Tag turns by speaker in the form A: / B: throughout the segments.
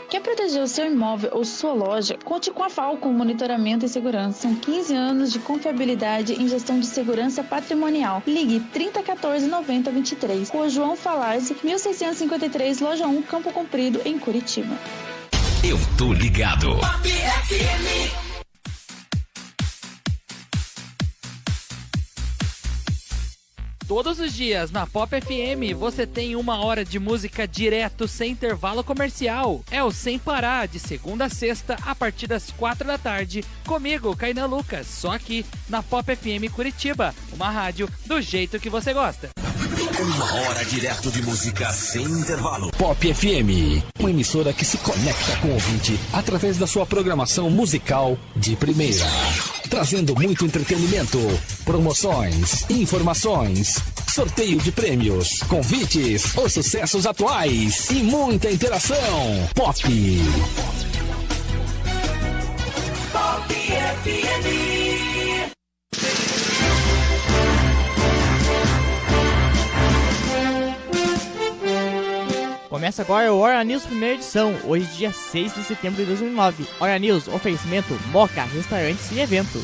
A: Quer proteger o seu imóvel ou sua loja? Conte com a Falcon Monitoramento e Segurança. São 15 anos de confiabilidade em gestão de segurança patrimonial. Ligue 3014 9023. Rua João Falazzi, 1653, Loja 1, Campo Comprido, em Curitiba.
B: Eu tô ligado.
C: Todos os dias na Pop FM você tem 1 hora de música direto sem intervalo comercial. É o Sem Parar, de segunda a sexta, a partir das 4 da tarde. Comigo, Kainan Lucas, só aqui na Pop FM Curitiba. Uma rádio do jeito que você gosta.
B: 1 hora direto de música sem intervalo.
D: Pop FM, uma emissora que se conecta com o ouvinte através da sua programação musical de primeira. Trazendo muito entretenimento, promoções, informações, sorteio de prêmios, convites, os sucessos atuais e muita interação. Pop.
E: Pop FM.
F: Começa agora o Hora News primeira edição, hoje dia 6 de setembro de 2009. Hora News, oferecimento Moca, restaurantes e eventos.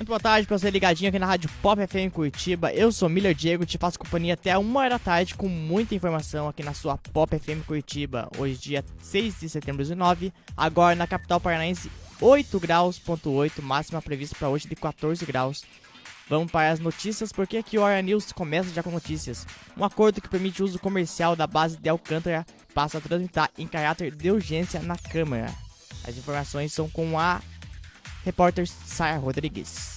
F: Boa tarde pra você ligadinho aqui na Rádio Pop FM Curitiba. Eu sou Miller Diego, te faço companhia até 1 da tarde com muita informação aqui na sua Pop FM Curitiba. Hoje dia 6 de setembro de 2009, agora na capital paranaense 8 graus,8, máxima prevista para hoje de 14 graus. Vamos para as notícias, porque aqui o Hora News começa já com notícias. Um acordo que permite o uso comercial da base de Alcântara passa a tramitar em caráter de urgência na Câmara. As informações são com a repórter Sara Rodrigues.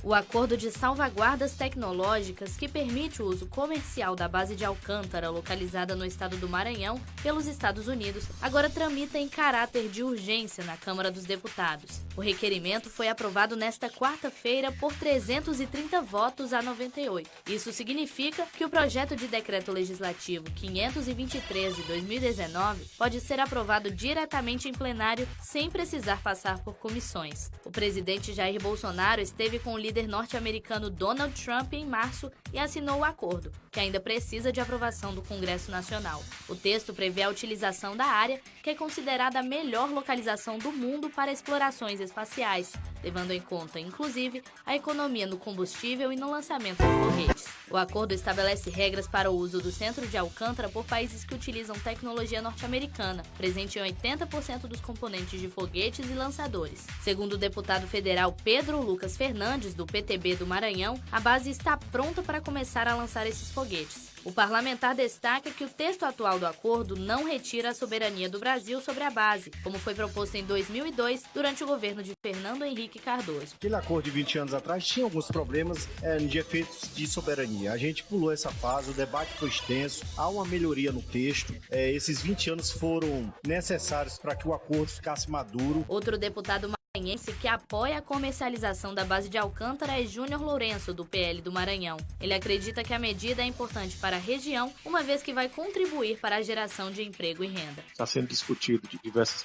G: O acordo de salvaguardas tecnológicas que permite o uso comercial da base de Alcântara, localizada no estado do Maranhão, pelos Estados Unidos, agora tramita em caráter de urgência na Câmara dos Deputados. O requerimento foi aprovado nesta quarta-feira por 330 votos a 98. Isso significa que o projeto de decreto legislativo 523 de 2019 pode ser aprovado diretamente em plenário sem precisar passar por comissões. O presidente Jair Bolsonaro esteve com o líder norte-americano Donald Trump em março e assinou o acordo, que ainda precisa de aprovação do Congresso Nacional. O texto prevê a utilização da área, que é considerada a melhor localização do mundo para explorações espaciais, levando em conta, inclusive, a economia no combustível e no lançamento de foguetes. O acordo estabelece regras para o uso do centro de Alcântara por países que utilizam tecnologia norte-americana, presente em 80% dos componentes de foguetes e lançadores. Segundo o deputado federal Pedro Lucas Fernandes, do PTB do Maranhão, a base está pronta para começar a lançar esses foguetes. O parlamentar destaca que o texto atual do acordo não retira a soberania do Brasil sobre a base, como foi proposto em 2002 durante o governo de Fernando Henrique Cardoso.
H: Aquele acordo de 20 anos atrás tinha alguns problemas de efeitos de soberania. A gente pulou essa fase, o debate foi extenso, há uma melhoria no texto. Esses 20 anos foram necessários para que o acordo ficasse maduro.
G: Outro deputado maranhense que apoia a comercialização da base de Alcântara é Júnior Lourenço, do PL do Maranhão. Ele acredita que a medida é importante para a região, uma vez que vai contribuir para a geração de emprego e renda.
I: Está sendo discutido de diversas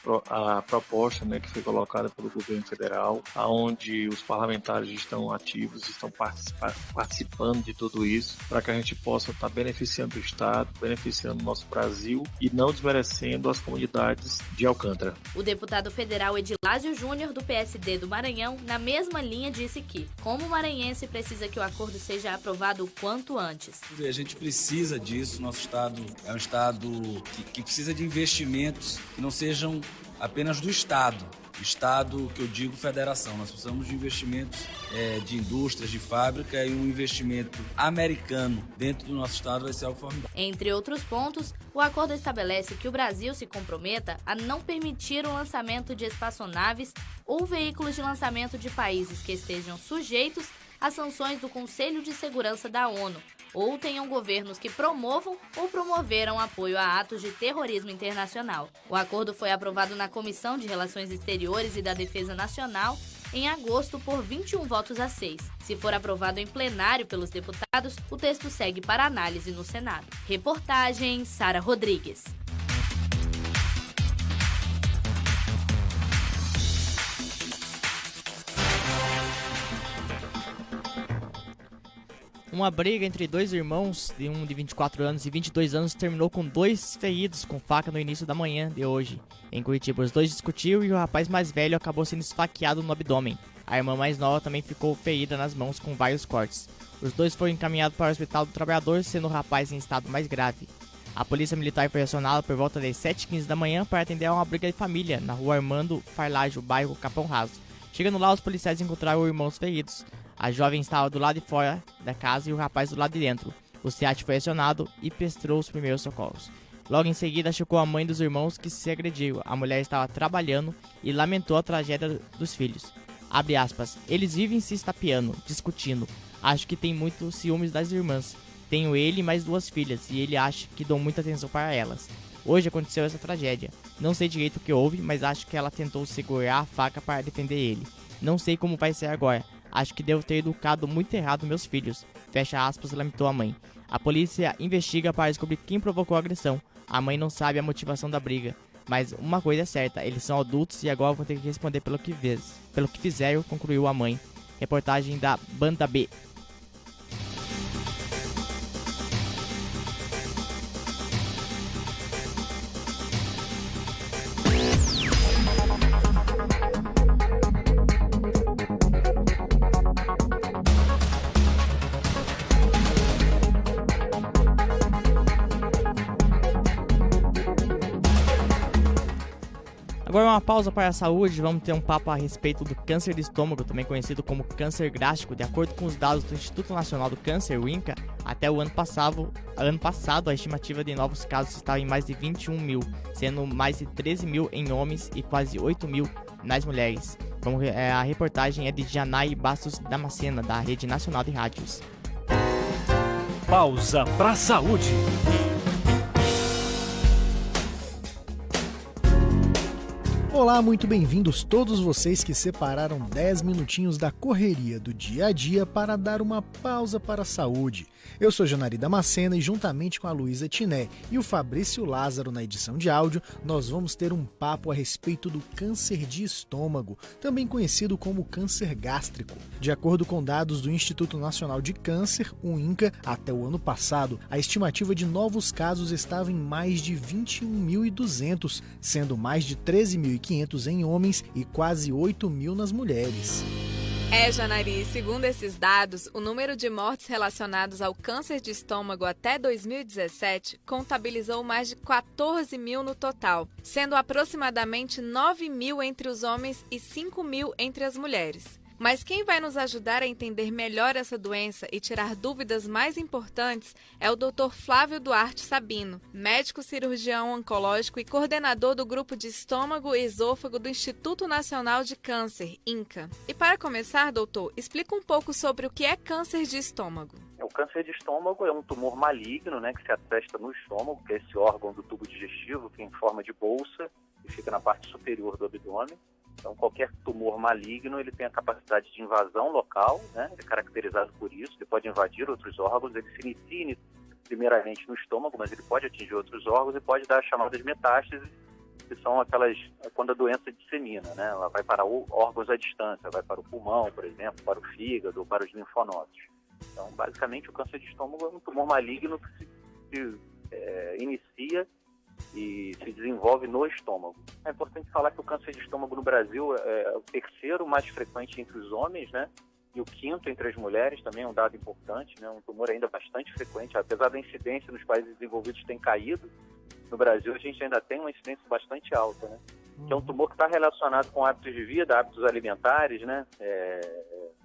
I: propostas, que foi colocada pelo governo federal, onde os parlamentares estão ativos, estão participando de tudo isso, para que a gente possa estar beneficiando o Estado, beneficiando o nosso Brasil e não desmerecendo as comunidades de Alcântara.
G: O deputado federal Edilásio Júnior, do PSD do Maranhão, na mesma linha, disse que, como maranhense, precisa que o acordo seja aprovado o quanto antes.
J: A gente precisa disso, nosso estado é um estado que precisa de investimentos que não sejam apenas do Estado. Estado, que eu digo federação. Nós precisamos de investimentos de indústrias, de fábrica, e um investimento americano dentro do nosso Estado vai ser algo formidável.
G: Entre outros pontos, o acordo estabelece que o Brasil se comprometa a não permitir o lançamento de espaçonaves ou veículos de lançamento de países que estejam sujeitos às sanções do Conselho de Segurança da ONU, ou tenham governos que promovam ou promoveram apoio a atos de terrorismo internacional. O acordo foi aprovado na Comissão de Relações Exteriores e da Defesa Nacional em agosto por 21 votos a 6. Se for aprovado em plenário pelos deputados, o texto segue para análise no Senado. Reportagem Sara Rodrigues.
F: Uma briga entre dois irmãos, um de 24 anos e 22 anos, terminou com 2 feridos com faca no início da manhã de hoje. Em Curitiba, os dois discutiram e o rapaz mais velho acabou sendo esfaqueado no abdômen. A irmã mais nova também ficou ferida nas mãos com vários cortes. Os dois foram encaminhados para o Hospital do Trabalhador, sendo o rapaz em estado mais grave. A polícia militar foi acionada por volta das 7h15 da manhã para atender a uma briga de família na rua Armando Farlaggio, bairro Capão Raso. Chegando lá, os policiais encontraram os irmãos feridos. A jovem estava do lado de fora da casa e o rapaz do lado de dentro. O SEAT foi acionado e prestou os primeiros socorros. Logo em seguida, chocou a mãe dos irmãos que se agrediram. A mulher estava trabalhando e lamentou a tragédia dos filhos. Abre aspas. Eles vivem se estapeando, discutindo. Acho que tem muito ciúmes das irmãs. Tenho ele e mais 2 filhas e ele acha que dou muita atenção para elas. Hoje aconteceu essa tragédia. Não sei direito o que houve, mas acho que ela tentou segurar a faca para defender ele. Não sei como vai ser agora. Acho que devo ter educado muito errado meus filhos. Fecha aspas, lamentou a mãe. A polícia investiga para descobrir quem provocou a agressão. A mãe não sabe a motivação da briga. Mas uma coisa é certa, eles são adultos e agora vão ter que responder pelo que fizeram, concluiu a mãe. Reportagem da Banda B. Agora uma pausa para a saúde, vamos ter um papo a respeito do câncer de estômago, também conhecido como câncer gástrico. De acordo com os dados do Instituto Nacional do Câncer, o INCA, até o ano passado a estimativa de novos casos estava em mais de 21 mil, sendo mais de 13 mil em homens e quase 8 mil nas mulheres. A reportagem é de Janai Bastos Damascena, da Rede Nacional de Rádios.
K: Pausa para a saúde.
L: Olá, muito bem-vindos todos vocês que separaram 10 minutinhos da correria do dia a dia para dar uma pausa para a saúde. Eu sou Janari Damascena e juntamente com a Luísa Tiné e o Fabrício Lázaro na edição de áudio, nós vamos ter um papo a respeito do câncer de estômago, também conhecido como câncer gástrico. De acordo com dados do Instituto Nacional de Câncer, o INCA, até o ano passado, a estimativa de novos casos estava em mais de 21.200, sendo mais de 13.500 em homens e quase 8.000 nas mulheres.
M: Janari, segundo esses dados, o número de mortes relacionadas ao câncer de estômago até 2017 contabilizou mais de 14 mil no total, sendo aproximadamente 9 mil entre os homens e 5 mil entre as mulheres. Mas quem vai nos ajudar a entender melhor essa doença e tirar dúvidas mais importantes é o Dr. Flávio Duarte Sabino, médico cirurgião oncológico e coordenador do grupo de estômago e esôfago do Instituto Nacional de Câncer, INCA. E para começar, doutor, explica um pouco sobre o que é câncer de estômago.
N: O câncer de estômago é um tumor maligno, que se atesta no estômago, que é esse órgão do tubo digestivo que é em forma de bolsa e fica na parte superior do abdômen. Então, qualquer tumor maligno, ele tem a capacidade de invasão local, é caracterizado por isso, ele pode invadir outros órgãos, ele se inicia primeiramente no estômago, mas ele pode atingir outros órgãos e pode dar as chamadas metástases, que são aquelas, quando a doença dissemina, Ela vai para órgãos à distância, vai para o pulmão, por exemplo, para o fígado ou para os linfonodos. Então, basicamente, o câncer de estômago é um tumor maligno que se inicia e se desenvolve no estômago. É importante falar que o câncer de estômago no Brasil é o terceiro mais frequente entre os homens, e o quinto entre as mulheres, também é um dado importante, um tumor ainda bastante frequente, apesar da incidência nos países desenvolvidos ter caído, no Brasil a gente ainda tem uma incidência bastante alta, que é um tumor que está relacionado com hábitos de vida, hábitos alimentares, né?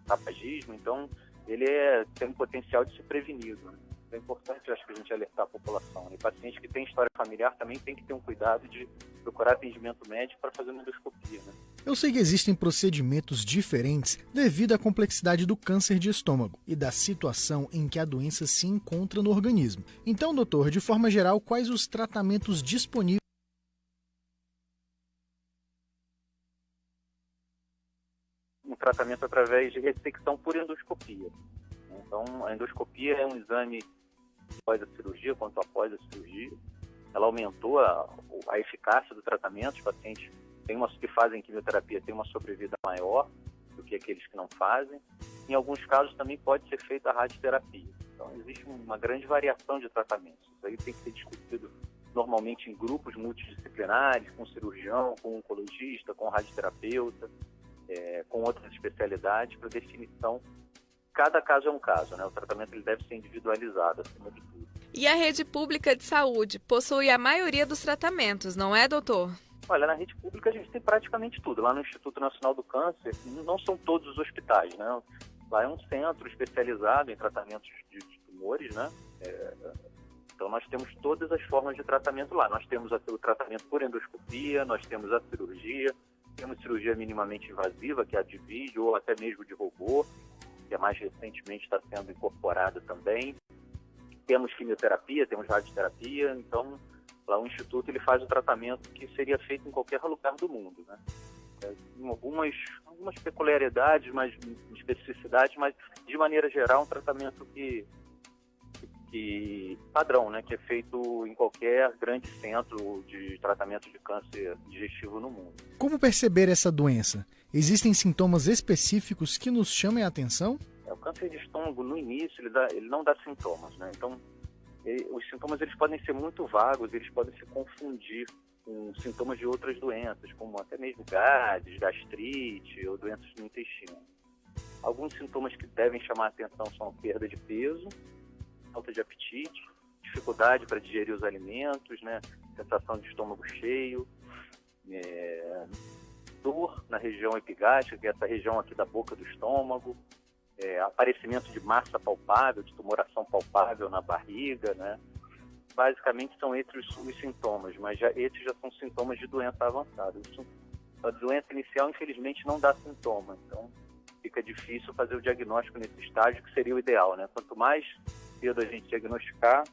N: Tabagismo, então ele tem um potencial de ser prevenido, né? É importante, eu acho, que a gente alertar a população. E paciente que tem história familiar também tem que ter um cuidado de procurar atendimento médico para fazer uma endoscopia, né?
L: Eu sei que existem procedimentos diferentes devido à complexidade do câncer de estômago e da situação em que a doença se encontra no organismo. Então, doutor, de forma geral, quais os tratamentos disponíveis?
N: Um tratamento através de ressecção por endoscopia. Então, a endoscopia é um exame após a cirurgia, quanto após a cirurgia. Ela aumentou a eficácia do tratamento. Os pacientes que fazem quimioterapia têm uma sobrevida maior do que aqueles que não fazem. Em alguns casos também pode ser feita a radioterapia. Então, existe uma grande variação de tratamentos. Isso aí tem que ser discutido normalmente em grupos multidisciplinares, com cirurgião, com oncologista, com radioterapeuta, com outras especialidades, para definição. Cada caso é um caso, né? O tratamento ele deve ser individualizado, acima de tudo.
M: E a rede pública de saúde possui a maioria dos tratamentos, não é, doutor?
N: Olha, na rede pública a gente tem praticamente tudo. Lá no Instituto Nacional do Câncer, não são todos os hospitais, né? Lá é um centro especializado em tratamentos de tumores, né? Então nós temos todas as formas de tratamento lá. Nós temos o tratamento por endoscopia, nós temos a cirurgia, temos cirurgia minimamente invasiva, que é a de vídeo ou até mesmo de robô, que mais recentemente está sendo incorporada também. Temos quimioterapia, temos radioterapia, então lá o Instituto ele faz o tratamento que seria feito em qualquer lugar do mundo, né? Algumas peculiaridades, mas especificidades, mas de maneira geral um tratamento que padrão, né? Que é feito em qualquer grande centro de tratamento de câncer digestivo no mundo.
L: Como perceber essa doença? Existem sintomas específicos que nos chamem a atenção?
N: O câncer de estômago, no início, ele não dá sintomas, né? Então, os sintomas eles podem ser muito vagos, eles podem se confundir com sintomas de outras doenças, como até mesmo gases, gastrite ou doenças do intestino. Alguns sintomas que devem chamar a atenção são a perda de peso, falta de apetite, dificuldade para digerir os alimentos, né? Sensação de estômago cheio, dor na região epigástrica, que é essa região aqui da boca do estômago, aparecimento de massa palpável, de tumoração palpável na barriga, né? Basicamente são esses os sintomas, mas esses já são sintomas de doença avançada. A doença inicial, infelizmente, não dá sintoma, então fica difícil fazer o diagnóstico nesse estágio, que seria o ideal, né? Quanto mais cedo a gente diagnosticar,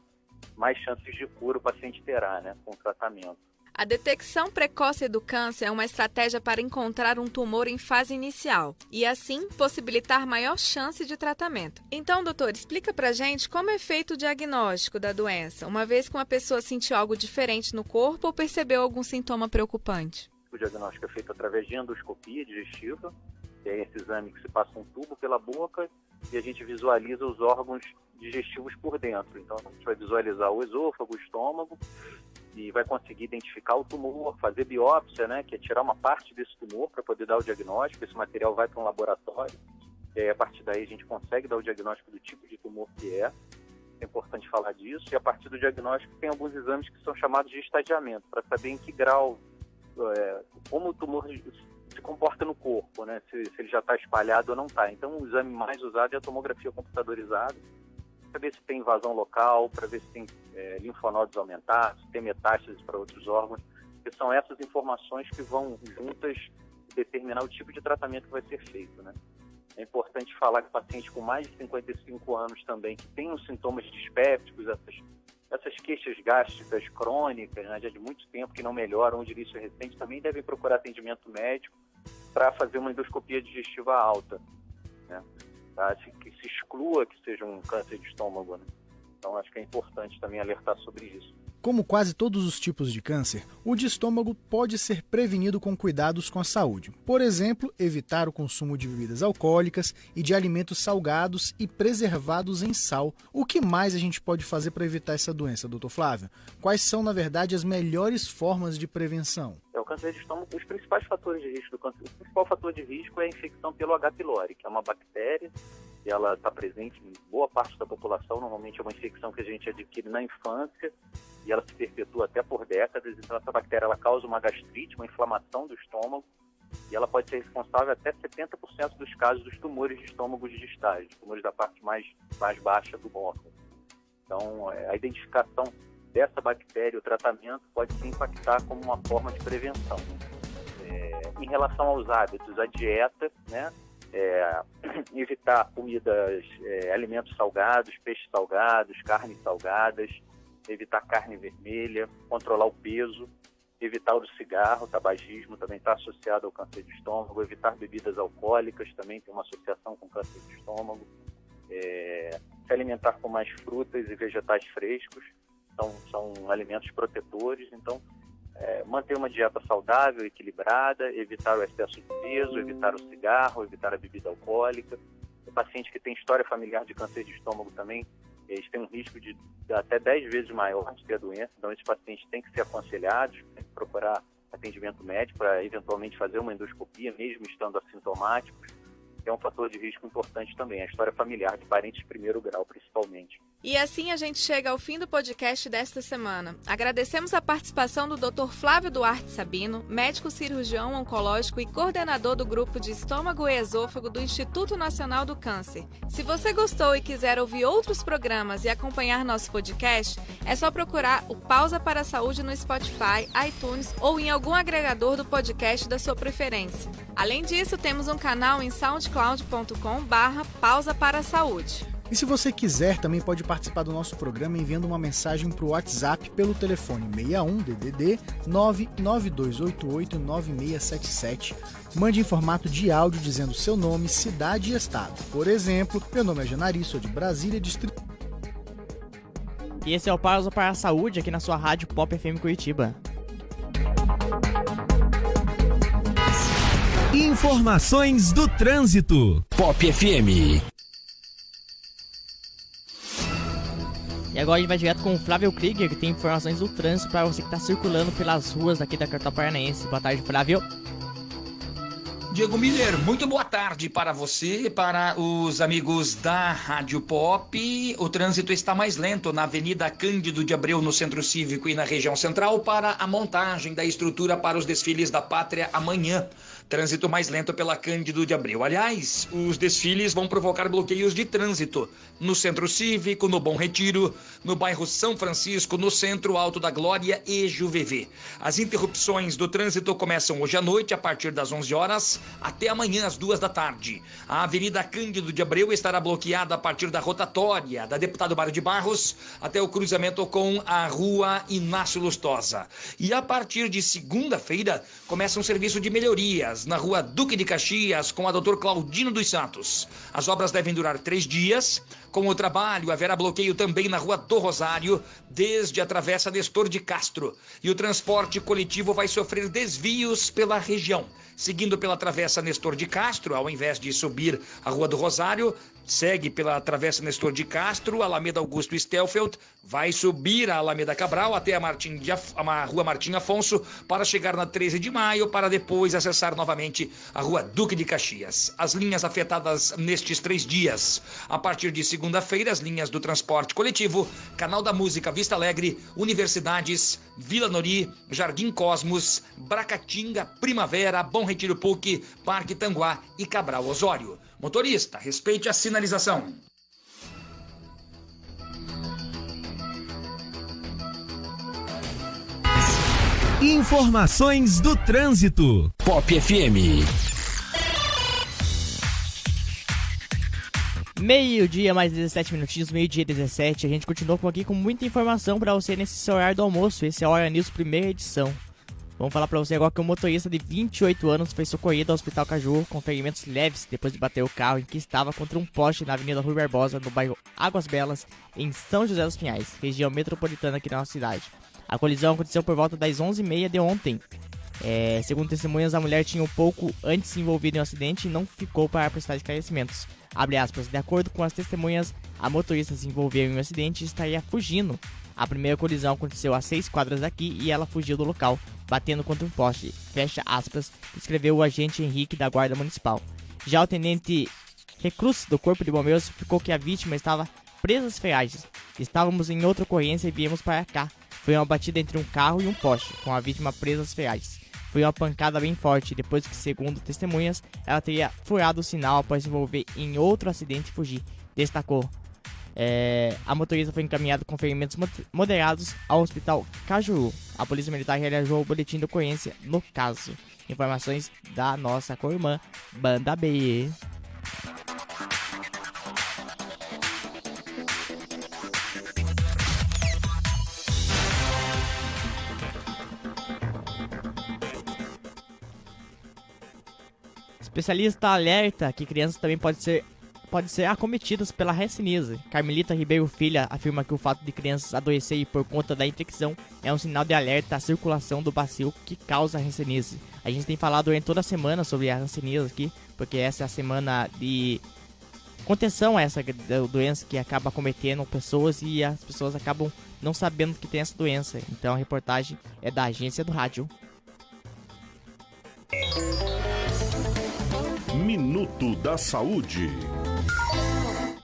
N: mais chances de cura o paciente terá, né, com o tratamento.
M: A detecção precoce do câncer é uma estratégia para encontrar um tumor em fase inicial e, assim, possibilitar maior chance de tratamento. Então, doutor, explica pra gente como é feito o diagnóstico da doença, uma vez que uma pessoa sentiu algo diferente no corpo ou percebeu algum sintoma preocupante.
N: O diagnóstico é feito através de endoscopia digestiva, que é esse exame que se passa um tubo pela boca e a gente visualiza os órgãos digestivos por dentro. Então, a gente vai visualizar o esôfago, o estômago, e vai conseguir identificar o tumor, fazer biópsia, né, que é tirar uma parte desse tumor para poder dar o diagnóstico. Esse material vai para um laboratório, e aí a partir daí a gente consegue dar o diagnóstico do tipo de tumor que é. É importante falar disso, e a partir do diagnóstico tem alguns exames que são chamados de estadiamento, para saber em que grau, como o tumor se comporta no corpo, né, se ele já está espalhado ou não está. Então o exame mais usado é a tomografia computadorizada, para ver se tem invasão local, para ver se tem linfonodos aumentados, se tem metástases para outros órgãos, que são essas informações que vão juntas determinar o tipo de tratamento que vai ser feito, né? É importante falar que pacientes com mais de 55 anos também, que tenham sintomas dispépticos, essas queixas gástricas crônicas, né, já de muito tempo que não melhoram, de início recente, também devem procurar atendimento médico para fazer uma endoscopia digestiva alta, né? Tá? Que se exclua que seja um câncer de estômago, né? Então acho que é importante também alertar sobre isso.
L: Como quase todos os tipos de câncer, o de estômago pode ser prevenido com cuidados com a saúde. Por exemplo, evitar o consumo de bebidas alcoólicas e de alimentos salgados e preservados em sal. O que mais a gente pode fazer para evitar essa doença, doutor Flávio? Quais são, na verdade, as melhores formas de prevenção?
N: O câncer de estômago, os principais fatores de risco do câncer, o principal fator de risco é a infecção pelo H. pylori, que é uma bactéria, e ela está presente em boa parte da população. Normalmente é uma infecção que a gente adquire na infância, e ela se perpetua até por décadas. Então essa bactéria ela causa uma gastrite, uma inflamação do estômago, e ela pode ser responsável até 70% dos casos dos tumores de estômago distais, tumores da parte mais baixa do órgão. Então a identificação dessa bactéria, o tratamento pode se impactar como uma forma de prevenção. Em relação aos hábitos, a dieta, né? Evitar comidas, alimentos salgados, peixes salgados, carnes salgadas, evitar carne vermelha, controlar o peso, evitar o cigarro, o tabagismo também está associado ao câncer de estômago, evitar bebidas alcoólicas também tem uma associação com câncer de estômago, se alimentar com mais frutas e vegetais frescos, são alimentos protetores. Então manter uma dieta saudável, equilibrada, evitar o excesso de peso, evitar o cigarro, evitar a bebida alcoólica. O paciente que tem história familiar de câncer de estômago também, eles têm um risco de até 10 vezes maior de ter a doença, então esses pacientes têm que ser aconselhados, têm que procurar atendimento médico para eventualmente fazer uma endoscopia, mesmo estando assintomáticos, que é um fator de risco importante também, a história familiar de parentes de primeiro grau, principalmente.
M: E assim a gente chega ao fim do podcast desta semana. Agradecemos a participação do Dr. Flávio Duarte Sabino, médico cirurgião oncológico e coordenador do grupo de estômago e esôfago do Instituto Nacional do Câncer. Se você gostou e quiser ouvir outros programas e acompanhar nosso podcast, é só procurar o Pausa para a Saúde no Spotify, iTunes ou em algum agregador do podcast da sua preferência. Além disso, temos um canal em soundcloud.com/pausa para a saúde.
L: E se você quiser, também pode participar do nosso programa enviando uma mensagem para o WhatsApp pelo telefone 61 DDD 992889677. Mande em formato de áudio dizendo seu nome, cidade e estado. Por exemplo, meu nome é Janari, sou de Brasília, distrito.
F: E esse é o Pausa para a Saúde aqui na sua rádio Pop FM Curitiba.
B: Informações do trânsito. Pop FM.
F: E agora a gente vai direto com o Flávio Krieger, que tem informações do trânsito para você que está circulando pelas ruas aqui da capital paranaense. Boa tarde, Flávio.
K: Diego Miller, muito boa tarde para você e para os amigos da Rádio Pop. O trânsito está mais lento na Avenida Cândido de Abreu, no Centro Cívico e na região central, para a montagem da estrutura para os desfiles da Pátria amanhã. Trânsito mais lento pela Cândido de Abreu. Aliás, os desfiles vão provocar bloqueios de trânsito no Centro Cívico, no Bom Retiro, no bairro São Francisco, no Centro Alto da Glória e Juvevê. As interrupções do trânsito começam hoje à noite, a partir das 11 horas, até amanhã às 2 da tarde. A Avenida Cândido de Abreu estará bloqueada a partir da rotatória da Deputado Mário de Barros até o cruzamento com a Rua Inácio Lustosa. E a partir de segunda-feira começa um serviço de melhorias na Rua Duque de Caxias com a Dr. Claudino dos Santos. As obras devem durar 3 dias. Com o trabalho, haverá bloqueio também na Rua do Rosário, desde a Travessa Nestor de Castro. E o transporte coletivo vai sofrer desvios pela região. Seguindo pela Travessa Nestor de Castro, ao invés de subir a Rua do Rosário, segue pela Travessa Nestor de Castro, Alameda Augusto Stelfeld, vai subir a Alameda Cabral até a Rua Martim Afonso para chegar na 13 de Maio, para depois acessar novamente a Rua Duque de Caxias. As linhas afetadas nestes 3 dias. A partir de segunda-feira, as linhas do transporte coletivo, Canal da Música Vista Alegre, Universidades, Vila Nori, Jardim Cosmos, Bracatinga, Primavera, Bom Retiro PUC, Parque Tanguá e Cabral Osório. Motorista, respeite a sinalização.
B: Informações do trânsito. Pop FM.
F: Meio-dia, mais 17 minutinhos, meio-dia 17. A gente continua aqui com muita informação para você nesse horário do almoço. Esse é o Hora News, primeira edição. Vamos falar pra você agora que um motorista de 28 anos foi socorrido ao Hospital Caju com ferimentos leves depois de bater o carro em que estava contra um poste na Avenida Rui Barbosa, no bairro Águas Belas, em São José dos Pinhais, região metropolitana aqui na nossa cidade. A colisão aconteceu por volta das 11h30 de ontem. Segundo testemunhas, a mulher tinha um pouco antes se envolvido em um acidente e não ficou para prestar esclarecimentos. Abre aspas, de acordo com as testemunhas, a motorista se envolveu em um acidente e estaria fugindo. A primeira colisão aconteceu a 6 quadras daqui e ela fugiu do local, batendo contra um poste. Fecha aspas, escreveu o agente Henrique da Guarda Municipal. Já o tenente Recruz do Corpo de Bombeiros explicou que a vítima estava presa às ferragens. Estávamos em outra ocorrência e viemos para cá. Foi uma batida entre um carro e um poste, com a vítima presa aos ferros. Foi uma pancada bem forte, depois que, segundo testemunhas, ela teria furado o sinal após se envolver em outro acidente e fugir, destacou. A motorista foi encaminhada com ferimentos moderados ao hospital Cajuru. A polícia militar realizou o boletim de ocorrência no caso. Informações da nossa co-irmã, Banda B. Especialista alerta que crianças também podem ser acometidas pela hanseníase. Carmelita Ribeiro Filha afirma que o fato de crianças adoecerem por conta da infecção é um sinal de alerta à circulação do bacilo que causa a hanseníase. A gente tem falado durante toda a semana sobre a hanseníase aqui, porque essa é a semana de contenção a essa doença que acaba acometendo pessoas e as pessoas acabam não sabendo que tem essa doença. Então a reportagem é da Agência do Rádio.
O: Minuto da Saúde.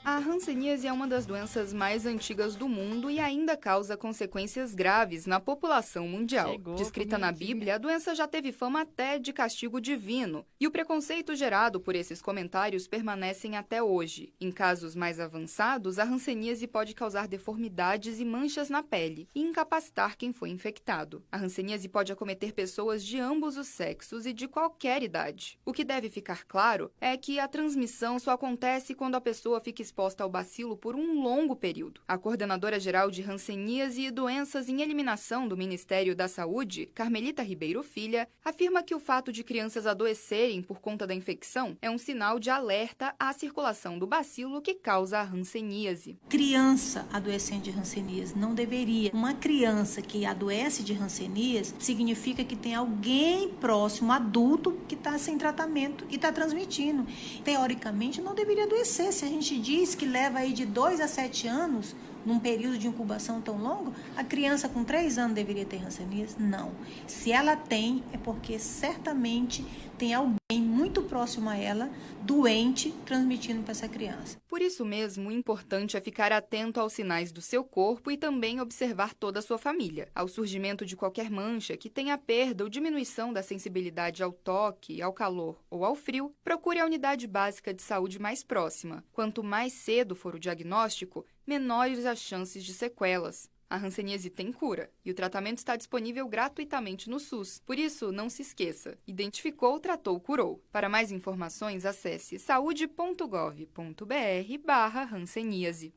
P: A hanseníase é uma das doenças mais antigas do mundo e ainda causa consequências graves na população mundial. Descrita na Bíblia, a doença já teve fama até de castigo divino, e o preconceito gerado por esses comentários permanecem até hoje. Em casos mais avançados, a hanseníase pode causar deformidades e manchas na pele e incapacitar quem foi infectado. A hanseníase pode acometer pessoas de ambos os sexos e de qualquer idade. O que deve ficar claro é que a transmissão só acontece quando a pessoa fica exposta ao bacilo por um longo período. A coordenadora-geral de hanseníase e doenças em eliminação do Ministério da Saúde, Carmelita Ribeiro Filha, afirma que o fato de crianças adoecerem por conta da infecção é um sinal de alerta à circulação do bacilo que causa a hanseníase.
Q: Criança adoecendo de hanseníase não deveria. Uma criança que adoece de hanseníase significa que tem alguém próximo, adulto, que está sem tratamento e está transmitindo. Teoricamente não deveria adoecer. Se a gente diz que leva aí de 2 a 7 anos, num período de incubação tão longo, a criança com 3 anos deveria ter hanseníase? Não. Se ela tem, é porque certamente tem alguém muito próximo a ela, doente, transmitindo para essa criança.
P: Por isso mesmo, o importante é ficar atento aos sinais do seu corpo e também observar toda a sua família. Ao surgimento de qualquer mancha que tenha perda ou diminuição da sensibilidade ao toque, ao calor ou ao frio, procure a unidade básica de saúde mais próxima. Quanto mais cedo for o diagnóstico, menores as chances de sequelas. A hanseníase tem cura e o tratamento está disponível gratuitamente no SUS. Por isso, não se esqueça. Identificou, tratou, curou. Para mais informações, acesse saude.gov.br/hanseníase.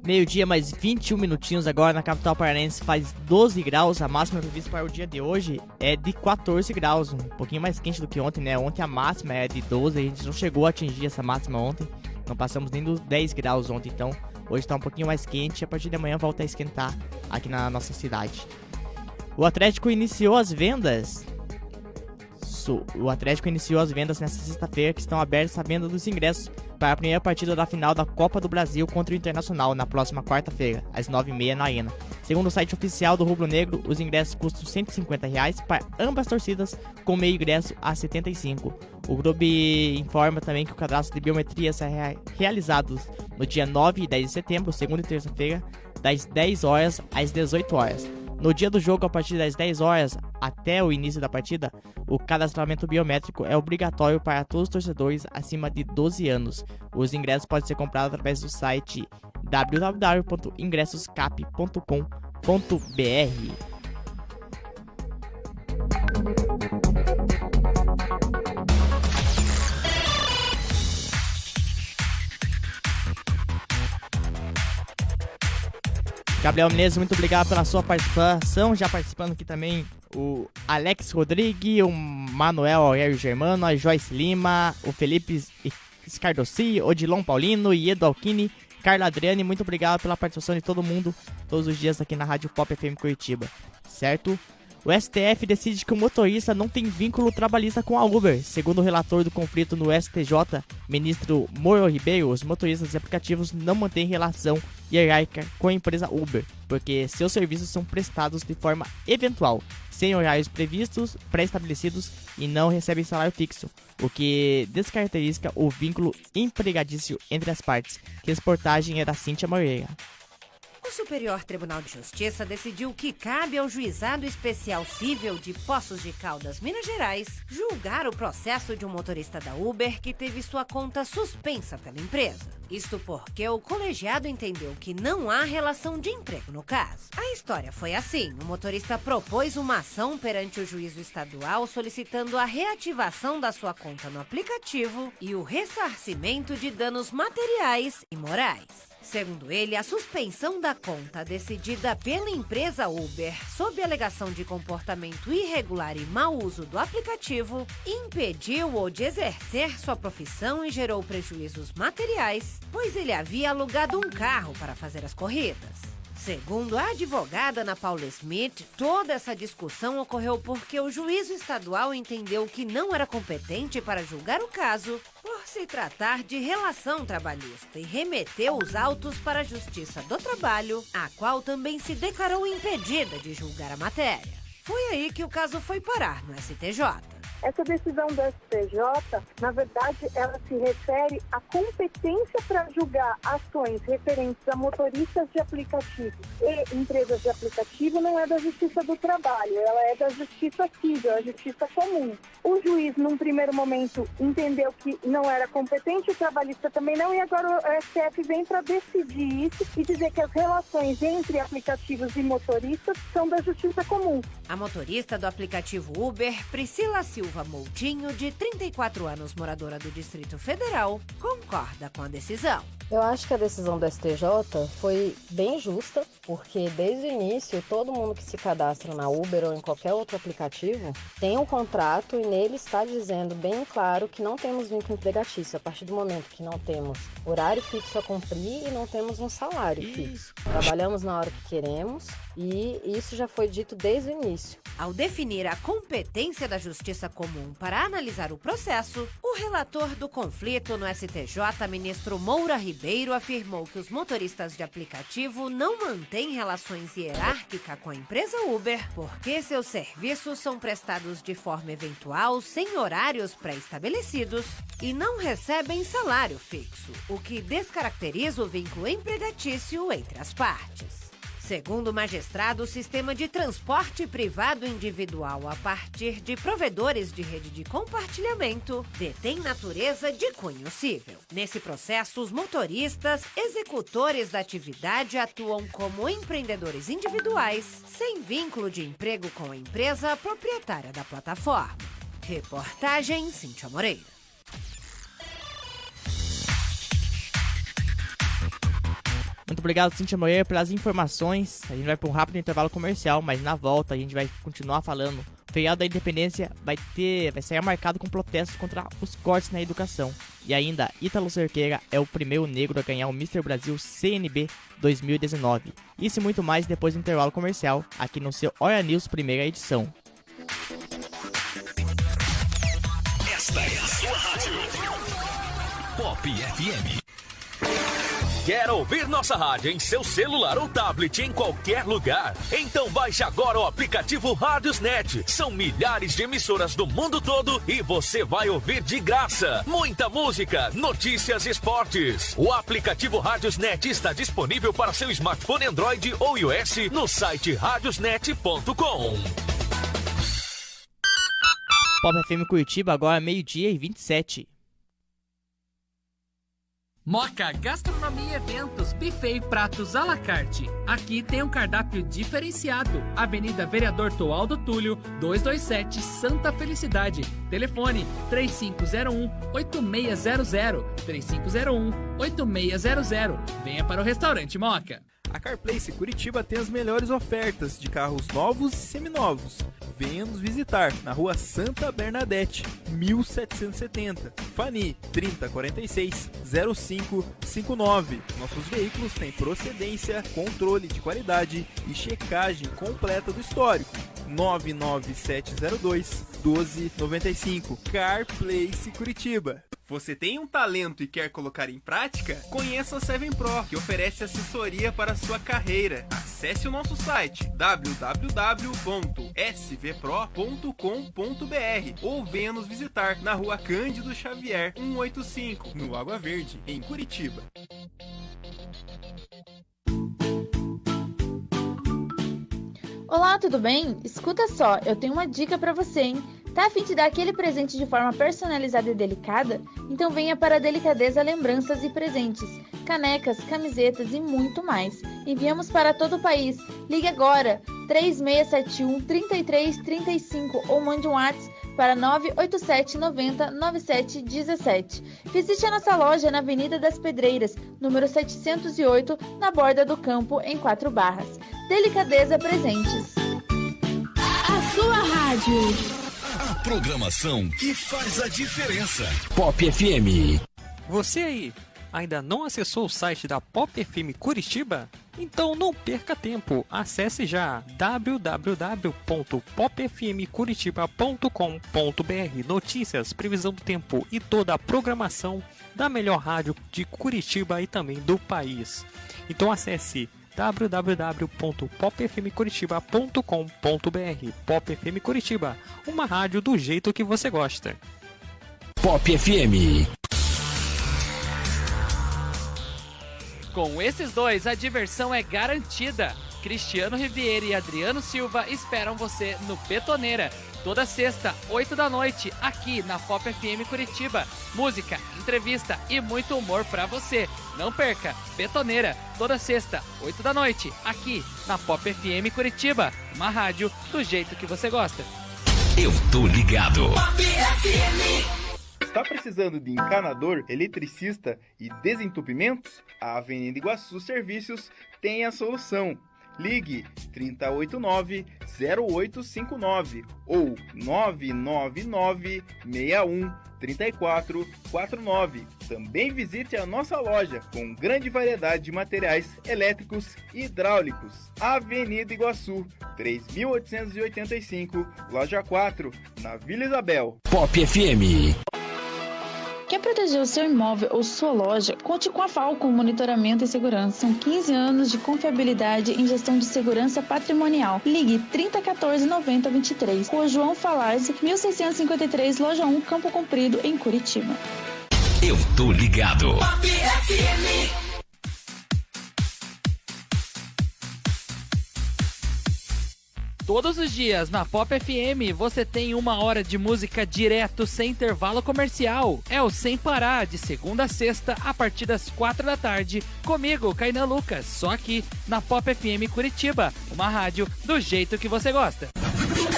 F: Meio-dia, mais 21 minutinhos agora na capital paranaense, faz 12 graus. A máxima prevista para o dia de hoje é de 14 graus, um pouquinho mais quente do que ontem, né? Ontem a máxima é de 12, a gente não chegou a atingir essa máxima ontem. Não passamos nem dos 10 graus ontem, então hoje está um pouquinho mais quente e a partir de amanhã volta a esquentar aqui na nossa cidade. O Atlético iniciou as vendas nesta sexta-feira, que estão abertas a venda dos ingressos para a primeira partida da final da Copa do Brasil contra o Internacional, na próxima quarta-feira, às 9h30 na Arena. Segundo o site oficial do Rubro Negro, os ingressos custam R$ 150 para ambas torcidas, com meio ingresso a R$ 75. O clube informa também que o cadastro de biometria será realizado no dia 9 e 10 de setembro, segunda e terça-feira, das 10 horas às 18 horas. No dia do jogo, a partir das 10 horas até o início da partida, o cadastramento biométrico é obrigatório para todos os torcedores acima de 12 anos. Os ingressos podem ser comprados através do site www.ingressoscap.com.br. Gabriel Menezes, muito obrigado pela sua participação. Já participando aqui também o Alex Rodrigues, o Manuel Aurélio Germano, a Joyce Lima, o Felipe Scardossi, Odilon Paulino, Iedo Alquini, Carla Adriane. Muito obrigado pela participação de todo mundo todos os dias aqui na Rádio Pop FM Curitiba, certo? O STF decide que o motorista não tem vínculo trabalhista com a Uber. Segundo o relator do conflito no STJ, ministro Mauro Ribeiro, os motoristas de aplicativos não mantêm relação hierárquica com a empresa Uber, porque seus serviços são prestados de forma eventual, sem horários previstos, pré-estabelecidos e não recebem salário fixo, o que descaracteriza o vínculo empregatício entre as partes. Reportagem é da Cíntia Moreira.
R: O Superior Tribunal de Justiça decidiu que cabe ao Juizado Especial Cível de Poços de Caldas, Minas Gerais, julgar o processo de um motorista da Uber que teve sua conta suspensa pela empresa. Isto porque o colegiado entendeu que não há relação de emprego no caso. A história foi assim: o motorista propôs uma ação perante o juízo estadual solicitando a reativação da sua conta no aplicativo e o ressarcimento de danos materiais e morais. Segundo ele, a suspensão da conta decidida pela empresa Uber, sob alegação de comportamento irregular e mau uso do aplicativo, impediu-o de exercer sua profissão e gerou prejuízos materiais, pois ele havia alugado um carro para fazer as corridas. Segundo a advogada Ana Paula Smith, toda essa discussão ocorreu porque o juízo estadual entendeu que não era competente para julgar o caso por se tratar de relação trabalhista e remeteu os autos para a Justiça do Trabalho, a qual também se declarou impedida de julgar a matéria. Foi aí que o caso foi parar no STJ.
S: Essa decisão do STJ, na verdade, ela se refere à competência para julgar ações referentes a motoristas de aplicativo e empresas de aplicativo, não é da Justiça do Trabalho, ela é da Justiça Civil, a Justiça Comum. O juiz, num primeiro momento, entendeu que não era competente, o trabalhista também não, e agora o STF vem para decidir isso e dizer que as relações entre aplicativos e motoristas são da Justiça Comum.
R: A motorista do aplicativo Uber, Priscila Silva Moutinho, de 34 anos, moradora do Distrito Federal, concorda com a decisão.
T: Eu acho que a decisão do STJ foi bem justa, porque desde o início todo mundo que se cadastra na Uber ou em qualquer outro aplicativo tem um contrato e nele está dizendo bem claro que não temos vínculo empregatício a partir do momento que não temos horário fixo a cumprir e não temos um salário fixo. Trabalhamos na hora que queremos e isso já foi dito desde o início.
R: Ao definir a competência da Justiça Comum para analisar o processo, o relator do conflito no STJ, ministro Moura Ribeiro, afirmou que os motoristas de aplicativo não mantêm relações hierárquicas com a empresa Uber, porque seus serviços são prestados de forma eventual, sem horários pré-estabelecidos, e não recebem salário fixo, o que descaracteriza o vínculo empregatício entre as partes. Segundo o magistrado, o sistema de transporte privado individual a partir de provedores de rede de compartilhamento detém natureza de cunho civil. Nesse processo, os motoristas, executores da atividade, atuam como empreendedores individuais, sem vínculo de emprego com a empresa proprietária da plataforma. Reportagem Cíntia Moreira.
F: Muito obrigado, Cíntia Moreira, pelas informações. A gente vai para um rápido intervalo comercial, mas na volta a gente vai continuar falando. O feriado da Independência vai ser marcado com protestos contra os cortes na educação. E ainda, Ítalo Cerqueira é o primeiro negro a ganhar o Mr. Brasil CNB 2019. Isso e muito mais depois do intervalo comercial, aqui no seu Hora News, primeira edição.
B: Esta é a sua rádio. Pop FM. Quer ouvir nossa rádio em seu celular ou tablet em qualquer lugar? Então baixe agora o aplicativo Radiosnet. São milhares de emissoras do mundo todo e você vai ouvir de graça. Muita música, notícias e esportes. O aplicativo Radiosnet está disponível para seu smartphone Android ou iOS no site radiosnet.com.
F: Pop FM Curitiba, agora 12h27.
C: Moca Gastronomia e Eventos, buffet e pratos à la carte. Aqui tem um cardápio diferenciado. Avenida Vereador Toaldo Túlio, 227, Santa Felicidade. Telefone 3501-8600. 3501-8600. Venha para o restaurante Moca.
U: A CarPlace Curitiba tem as melhores ofertas de carros novos e seminovos. Venha nos visitar na rua Santa Bernadette, 1770. Fani 3046-0559. Nossos veículos têm procedência, controle de qualidade e checagem completa do histórico. 99702-1295. CarPlace Curitiba. Você tem um talento e quer colocar em prática? Conheça a 7Pro, que oferece assessoria para a sua carreira. Acesse o nosso site www.svpro.com.br ou venha nos visitar na Rua Cândido Xavier, 185, no Água Verde, em Curitiba.
A: Olá, tudo bem? Escuta só, eu tenho uma dica pra você, hein? Tá a fim de dar aquele presente de forma personalizada e delicada? Então venha para a Delicadeza Lembranças e Presentes. Canecas, camisetas e muito mais. Enviamos para todo o país. Ligue agora, 3671-3335 ou mande um WhatsApp para 987 90 97 17. Visite a nossa loja na Avenida das Pedreiras, número 708, na borda do campo, em 4 Barras. Delicadeza Presentes.
E: A sua rádio.
B: A programação que faz a diferença.
D: Pop FM.
V: Você aí, ainda não acessou o site da Pop FM Curitiba? Então não perca tempo, acesse já www.popfmcuritiba.com.br. Notícias, previsão do tempo e toda a programação da melhor rádio de Curitiba e também do país. Então acesse www.popfmcuritiba.com.br. Pop FM Curitiba, uma rádio do jeito que você gosta.
D: Pop FM.
C: Com esses dois, a diversão é garantida. Cristiano Riviera e Adriano Silva esperam você no Betoneira. Toda sexta, 8 da noite, aqui na Pop FM Curitiba. Música, entrevista e muito humor pra você. Não perca, Betoneira, toda sexta, 8 da noite, aqui na Pop FM Curitiba. Uma rádio do jeito que você gosta.
B: Eu tô ligado.
E: Pop FM.
U: Está precisando de encanador, eletricista e desentupimentos? A Avenida Iguaçu Serviços tem a solução. Ligue 3089-0859 ou 999-61-3449. Também visite a nossa loja com grande variedade de materiais elétricos e hidráulicos. Avenida Iguaçu, 3885, loja 4, na Vila Isabel.
D: Pop FM.
A: Quer proteger o seu imóvel ou sua loja? Conte com a Falcon Monitoramento e Segurança. São 15 anos de confiabilidade em gestão de segurança patrimonial. Ligue 3014-9023. Rua João Falazzi, 1653, Loja 1, Campo Comprido, em Curitiba.
B: Eu tô ligado.
E: Pop FM.
C: Todos os dias na Pop FM você tem 1 hora de música direto sem intervalo comercial. É o Sem Parar, de segunda a sexta, a partir das 4 da tarde, comigo, Kainan Lucas, só aqui na Pop FM Curitiba, uma rádio do jeito que você gosta.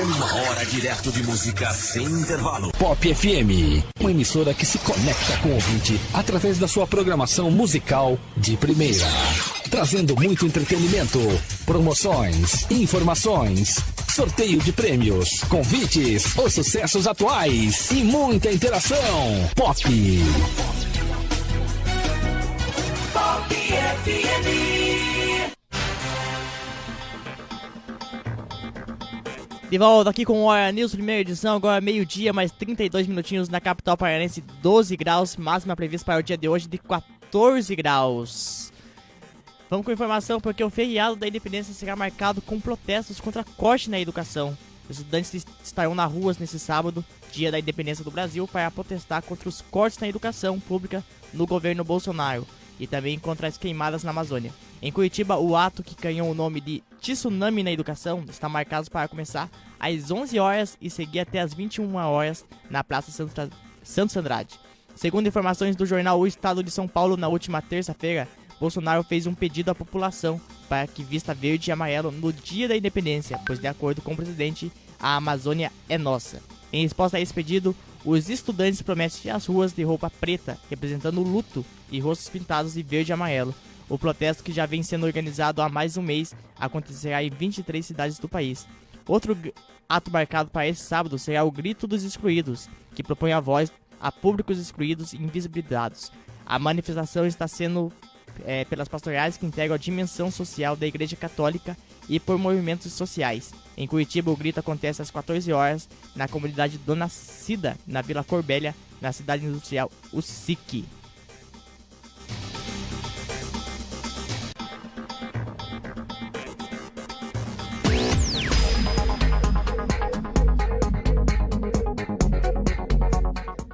B: 1 hora direto de música sem intervalo.
D: Pop FM, uma emissora que se conecta com o ouvinte através da sua programação musical de primeira. Trazendo muito entretenimento, promoções, informações, sorteio de prêmios, convites, os sucessos atuais e muita interação. Pop.
E: Pop FM.
F: De volta aqui com o Hora News, primeira edição, agora meio-dia, mais 32 minutinhos na capital paranaense, 12 graus, máxima prevista para o dia de hoje de 14 graus. Vamos com informação porque o feriado da Independência será marcado com protestos contra corte na educação. Os estudantes estarão nas ruas nesse sábado, dia da Independência do Brasil, para protestar contra os cortes na educação pública no governo Bolsonaro e também contra as queimadas na Amazônia. Em Curitiba, o ato, que ganhou o nome de Tsunami na Educação, está marcado para começar às 11 horas e seguir até às 21 horas na Praça Santos Andrade. Segundo informações do jornal O Estado de São Paulo, na última terça-feira, Bolsonaro fez um pedido à população para que vista verde e amarelo no dia da independência, pois de acordo com o presidente, a Amazônia é nossa. Em resposta a esse pedido, os estudantes prometem as ruas de roupa preta, representando o luto, e rostos pintados de verde e amarelo. O protesto, que já vem sendo organizado há mais de um mês, acontecerá em 23 cidades do país. Outro ato marcado para esse sábado será o Grito dos Excluídos, que propõe a voz a públicos excluídos e invisibilizados. A manifestação está sendo pelas pastorais que integram a dimensão social da Igreja Católica e por movimentos sociais. Em Curitiba, o grito acontece às 14 horas na comunidade Dona Cida, na Vila Corbélia, na cidade industrial Usique.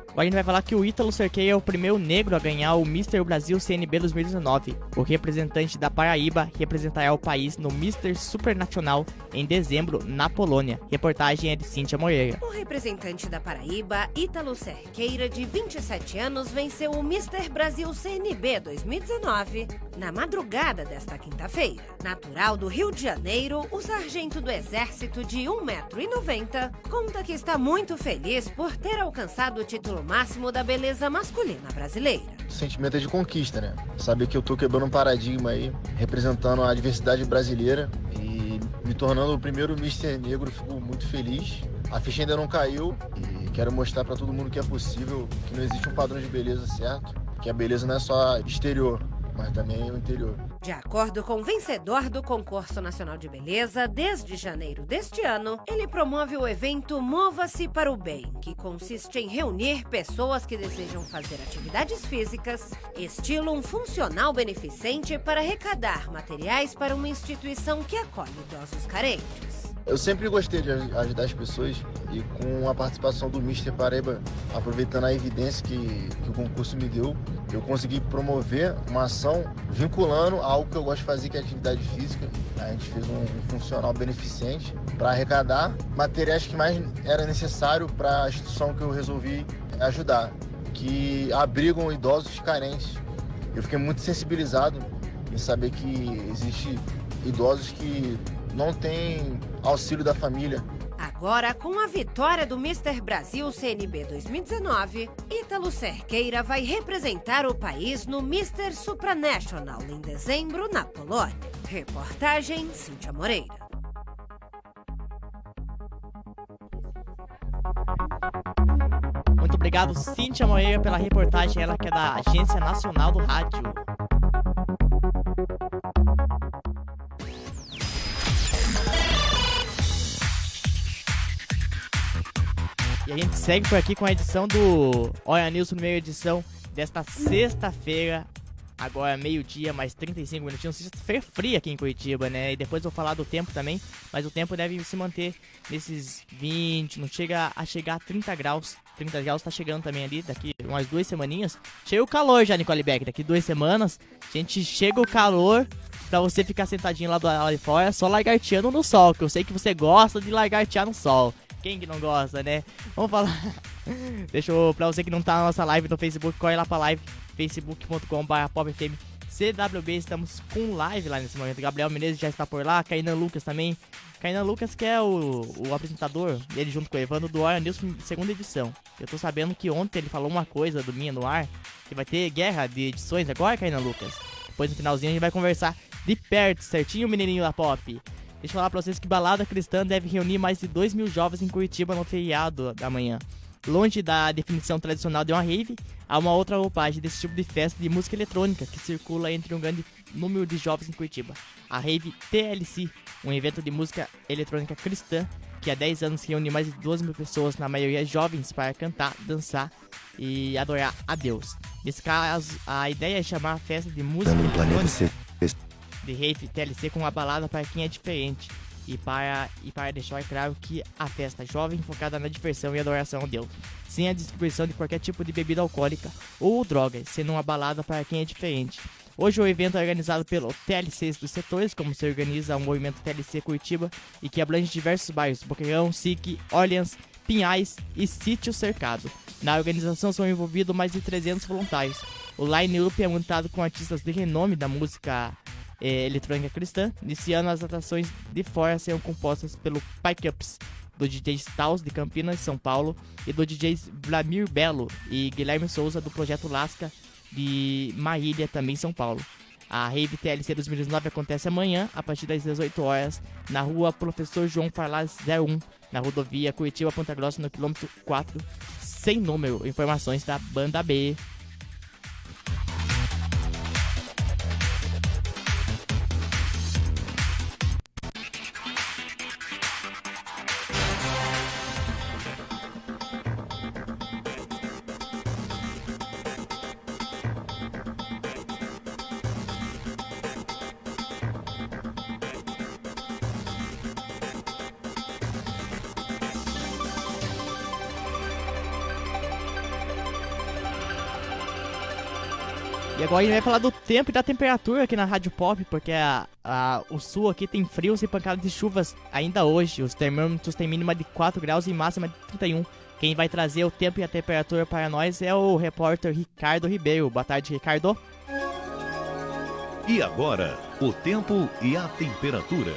F: Agora a gente vai falar que o Ítalo Cerqueira é o primeiro negro a ganhar o Mr. Brasil CNB 2019. O representante da Paraíba representará o país no Mr. Supernacional em dezembro, na Polônia. Reportagem é de Cíntia Moreira.
R: O representante da Paraíba, Ítalo Cerqueira, de 27 anos, venceu o Mr. Brasil CNB 2019 na madrugada desta quinta-feira. Natural do Rio de Janeiro, o sargento do Exército de 1,90 m conta que está muito feliz por ter alcançado o título máximo da beleza masculina brasileira.
H: O sentimento é de conquista, né? Saber que eu tô quebrando um paradigma aí, representando a diversidade brasileira e me tornando o primeiro Mr. Negro, fico muito feliz. A ficha ainda não caiu e quero mostrar pra todo mundo que é possível, que não existe um padrão de beleza certo, que a beleza não é só exterior, mas também o interior.
R: De acordo com o vencedor do Concurso Nacional de Beleza, desde janeiro deste ano, ele promove o evento Mova-se para o Bem, que consiste em reunir pessoas que desejam fazer atividades físicas, estilo um funcional beneficente para arrecadar materiais para uma instituição que acolhe idosos carentes.
H: Eu sempre gostei de ajudar as pessoas e com a participação do Mr. Paraíba, aproveitando a evidência que o concurso me deu, eu consegui promover uma ação vinculando algo que eu gosto de fazer, que é atividade física. A gente fez um funcional beneficente para arrecadar materiais que mais era necessário para a instituição que eu resolvi ajudar, que abrigam idosos carentes. Eu fiquei muito sensibilizado em saber que existe idosos que não têm auxílio da família.
R: Agora, com a vitória do Mr. Brasil CNB 2019, Ítalo Cerqueira vai representar o país no Mr. Supranational em dezembro, na Polônia. Reportagem Cíntia Moreira.
F: Muito obrigado, Cíntia Moreira, pela reportagem, ela que é da Agência Nacional do Rádio. E a gente segue por aqui com a edição do Olha News, primeira edição desta sexta-feira, agora meio-dia, mais 35 minutinhos, sexta-feira fria aqui em Curitiba, né? E depois eu vou falar do tempo também, mas o tempo deve se manter nesses 20, não chega a chegar a 30 graus. 30 graus tá chegando também ali, daqui umas 2 semaninhas. Chega o calor já, Nicole Beck, daqui 2 semanas, gente, chega o calor pra você ficar sentadinho lá de fora, só lagarteando no sol, que eu sei que você gosta de lagartear no sol. Quem que não gosta, né? Vamos falar. Deixa eu, pra você que não tá na nossa live no Facebook, corre lá pra live, facebook.com/popfmcwb. Estamos com live lá nesse momento. Gabriel Menezes já está por lá, Kainan Lucas também. Kainan Lucas, que é o apresentador, ele junto com o Evandro do Hora News, segunda edição. Eu tô sabendo que ontem ele falou uma coisa do Minha no Ar, que vai ter guerra de edições agora, Kainan Lucas. Depois no finalzinho a gente vai conversar de perto, certinho, menininho da Pop. Deixa eu falar pra vocês que Balada Cristã deve reunir mais de 2 mil jovens em Curitiba no feriado da manhã. Longe da definição tradicional de uma rave, há uma outra roupagem desse tipo de festa de música eletrônica que circula entre um grande número de jovens em Curitiba. A rave TLC, um evento de música eletrônica cristã, que há 10 anos reúne mais de 2 mil pessoas, na maioria jovens, para cantar, dançar e adorar a Deus. Nesse caso, a ideia é chamar a festa de música eletrônica de rave TLC com uma balada para quem é diferente e para deixar claro que a festa jovem focada na diversão e adoração a Deus, sem a distribuição de qualquer tipo de bebida alcoólica ou drogas, sendo uma balada para quem é diferente. Hoje o evento é organizado pelo TLCs dos setores, como se organiza o movimento TLC Curitiba, e que abrange diversos bairros, Boqueirão, SIC, Orleans, Pinhais e Sítio Cercado. Na organização são envolvidos mais de 300 voluntários. O line-up é montado com artistas de renome da música eletrônica cristã. Nesse ano as atrações de fora serão compostas pelo Pike-Ups, do DJ Staus de Campinas, São Paulo, e do DJ Vladimir Belo e Guilherme Souza do Projeto Lasca de Marília, também São Paulo. A Rave TLC 2019 acontece amanhã, a partir das 18 horas, na rua Professor João Farlas 01, na rodovia Curitiba-Ponta Grossa, no quilômetro 4, sem número. Informações da Banda B. E agora a gente vai falar do tempo e da temperatura aqui na Rádio Pop, porque o sul aqui tem frios e pancadas de chuvas ainda hoje. Os termômetros têm mínima de 4 graus e máxima de 31. Quem vai trazer o tempo e a temperatura para nós é o repórter Ricardo Ribeiro. Boa tarde, Ricardo.
O: E agora, o tempo e a temperatura.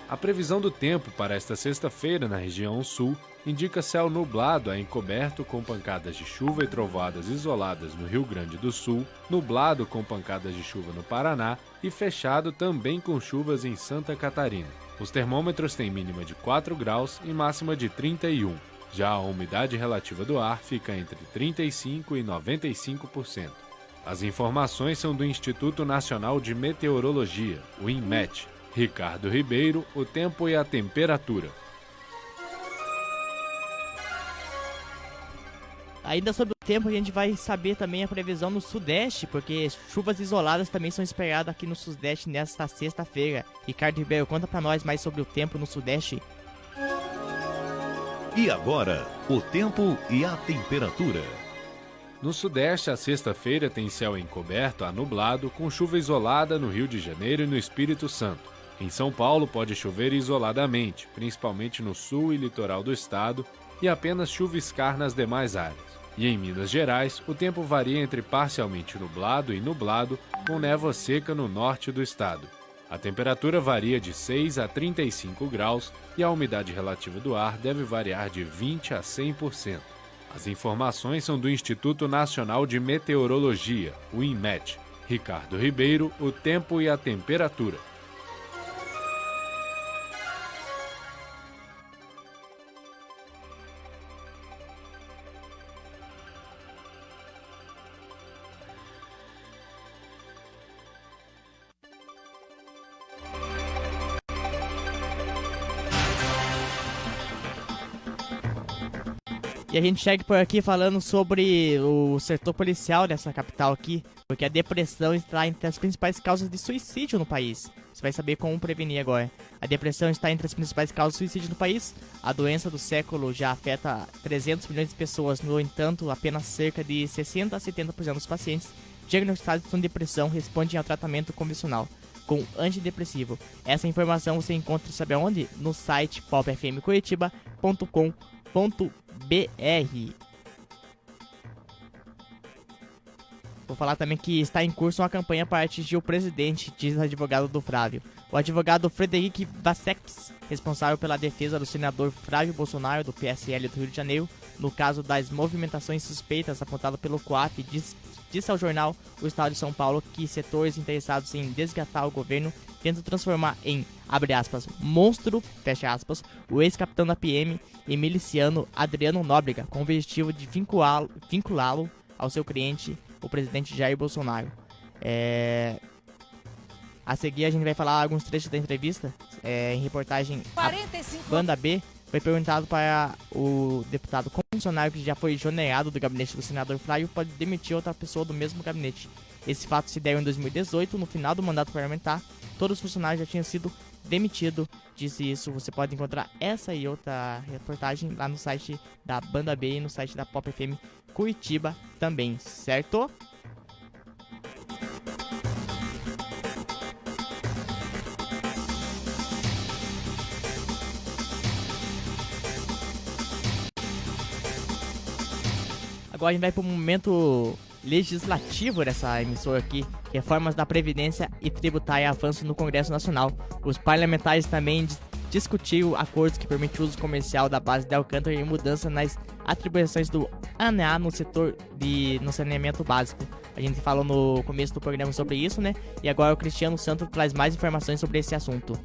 I: A previsão do tempo para esta sexta-feira na região sul indica céu nublado a encoberto com pancadas de chuva e trovoadas isoladas no Rio Grande do Sul, nublado com pancadas de chuva no Paraná e fechado também com chuvas em Santa Catarina. Os termômetros têm mínima de 4 graus e máxima de 31. Já a umidade relativa do ar fica entre 35% e 95%. As informações são do Instituto Nacional de Meteorologia, o INMET. Ricardo Ribeiro, o tempo e a temperatura.
F: Ainda sobre o tempo, a gente vai saber também a previsão no Sudeste, porque chuvas isoladas também são esperadas aqui no Sudeste nesta sexta-feira. Ricardo Ribeiro, conta pra nós mais sobre o tempo no Sudeste.
O: E agora, o tempo e a temperatura.
I: No Sudeste, a sexta-feira tem céu encoberto a nublado, com chuva isolada no Rio de Janeiro e no Espírito Santo. Em São Paulo pode chover isoladamente, principalmente no sul e litoral do estado, e apenas chuviscar nas demais áreas. E em Minas Gerais, o tempo varia entre parcialmente nublado e nublado, com névoa seca no norte do estado. A temperatura varia de 6 a 35 graus e a umidade relativa do ar deve variar de 20 a 100%. As informações são do Instituto Nacional de Meteorologia, o INMET. Ricardo Ribeiro, o tempo e a temperatura.
F: E a gente chega por aqui falando sobre o setor policial dessa capital aqui, porque a depressão está entre as principais causas de suicídio no país. Você vai saber como prevenir agora. A depressão está entre as principais causas de suicídio no país. A doença do século já afeta 300 milhões de pessoas. No entanto, apenas cerca de 60 a 70% dos pacientes diagnosticados com depressão respondem ao tratamento convencional com antidepressivo. Essa informação você encontra, sabe aonde? No site popfmcuritiba.com.br. Vou falar também que está em curso uma campanha para atingir o presidente, diz o advogado do Flávio. O advogado Frederic Vassex, responsável pela defesa do senador Flávio Bolsonaro, do PSL do Rio de Janeiro, no caso das movimentações suspeitas apontadas pelo COAF, disse ao jornal O Estado de São Paulo que setores interessados em desgastar o governo tentam transformar em, abre aspas, monstro, fecha aspas, o ex-capitão da PM e miliciano Adriano Nóbrega, com o objetivo de vinculá-lo ao seu cliente, o presidente Jair Bolsonaro. A seguir a gente vai falar alguns trechos da entrevista. Em reportagem, 45... a Banda B foi perguntado para o deputado como funcionário que já foi exonerado do gabinete do senador Flávio pode demitir outra pessoa do mesmo gabinete. Esse fato se deu em 2018, no final do mandato parlamentar. Todos os funcionários já tinham sido demitidos. Disse isso, você pode encontrar essa e outra reportagem lá no site da Banda B e no site da Pop FM Curitiba também, certo? Agora a gente vai para o momento legislativo dessa emissora aqui. Reformas da Previdência e Tributária avançam no Congresso Nacional. Os parlamentares também discutiram acordos que permitem o uso comercial da base de Alcântara e mudança nas atribuições do ANA no setor no saneamento básico. A gente falou no começo do programa sobre isso, né? E agora o Cristiano Santos traz mais informações sobre esse assunto.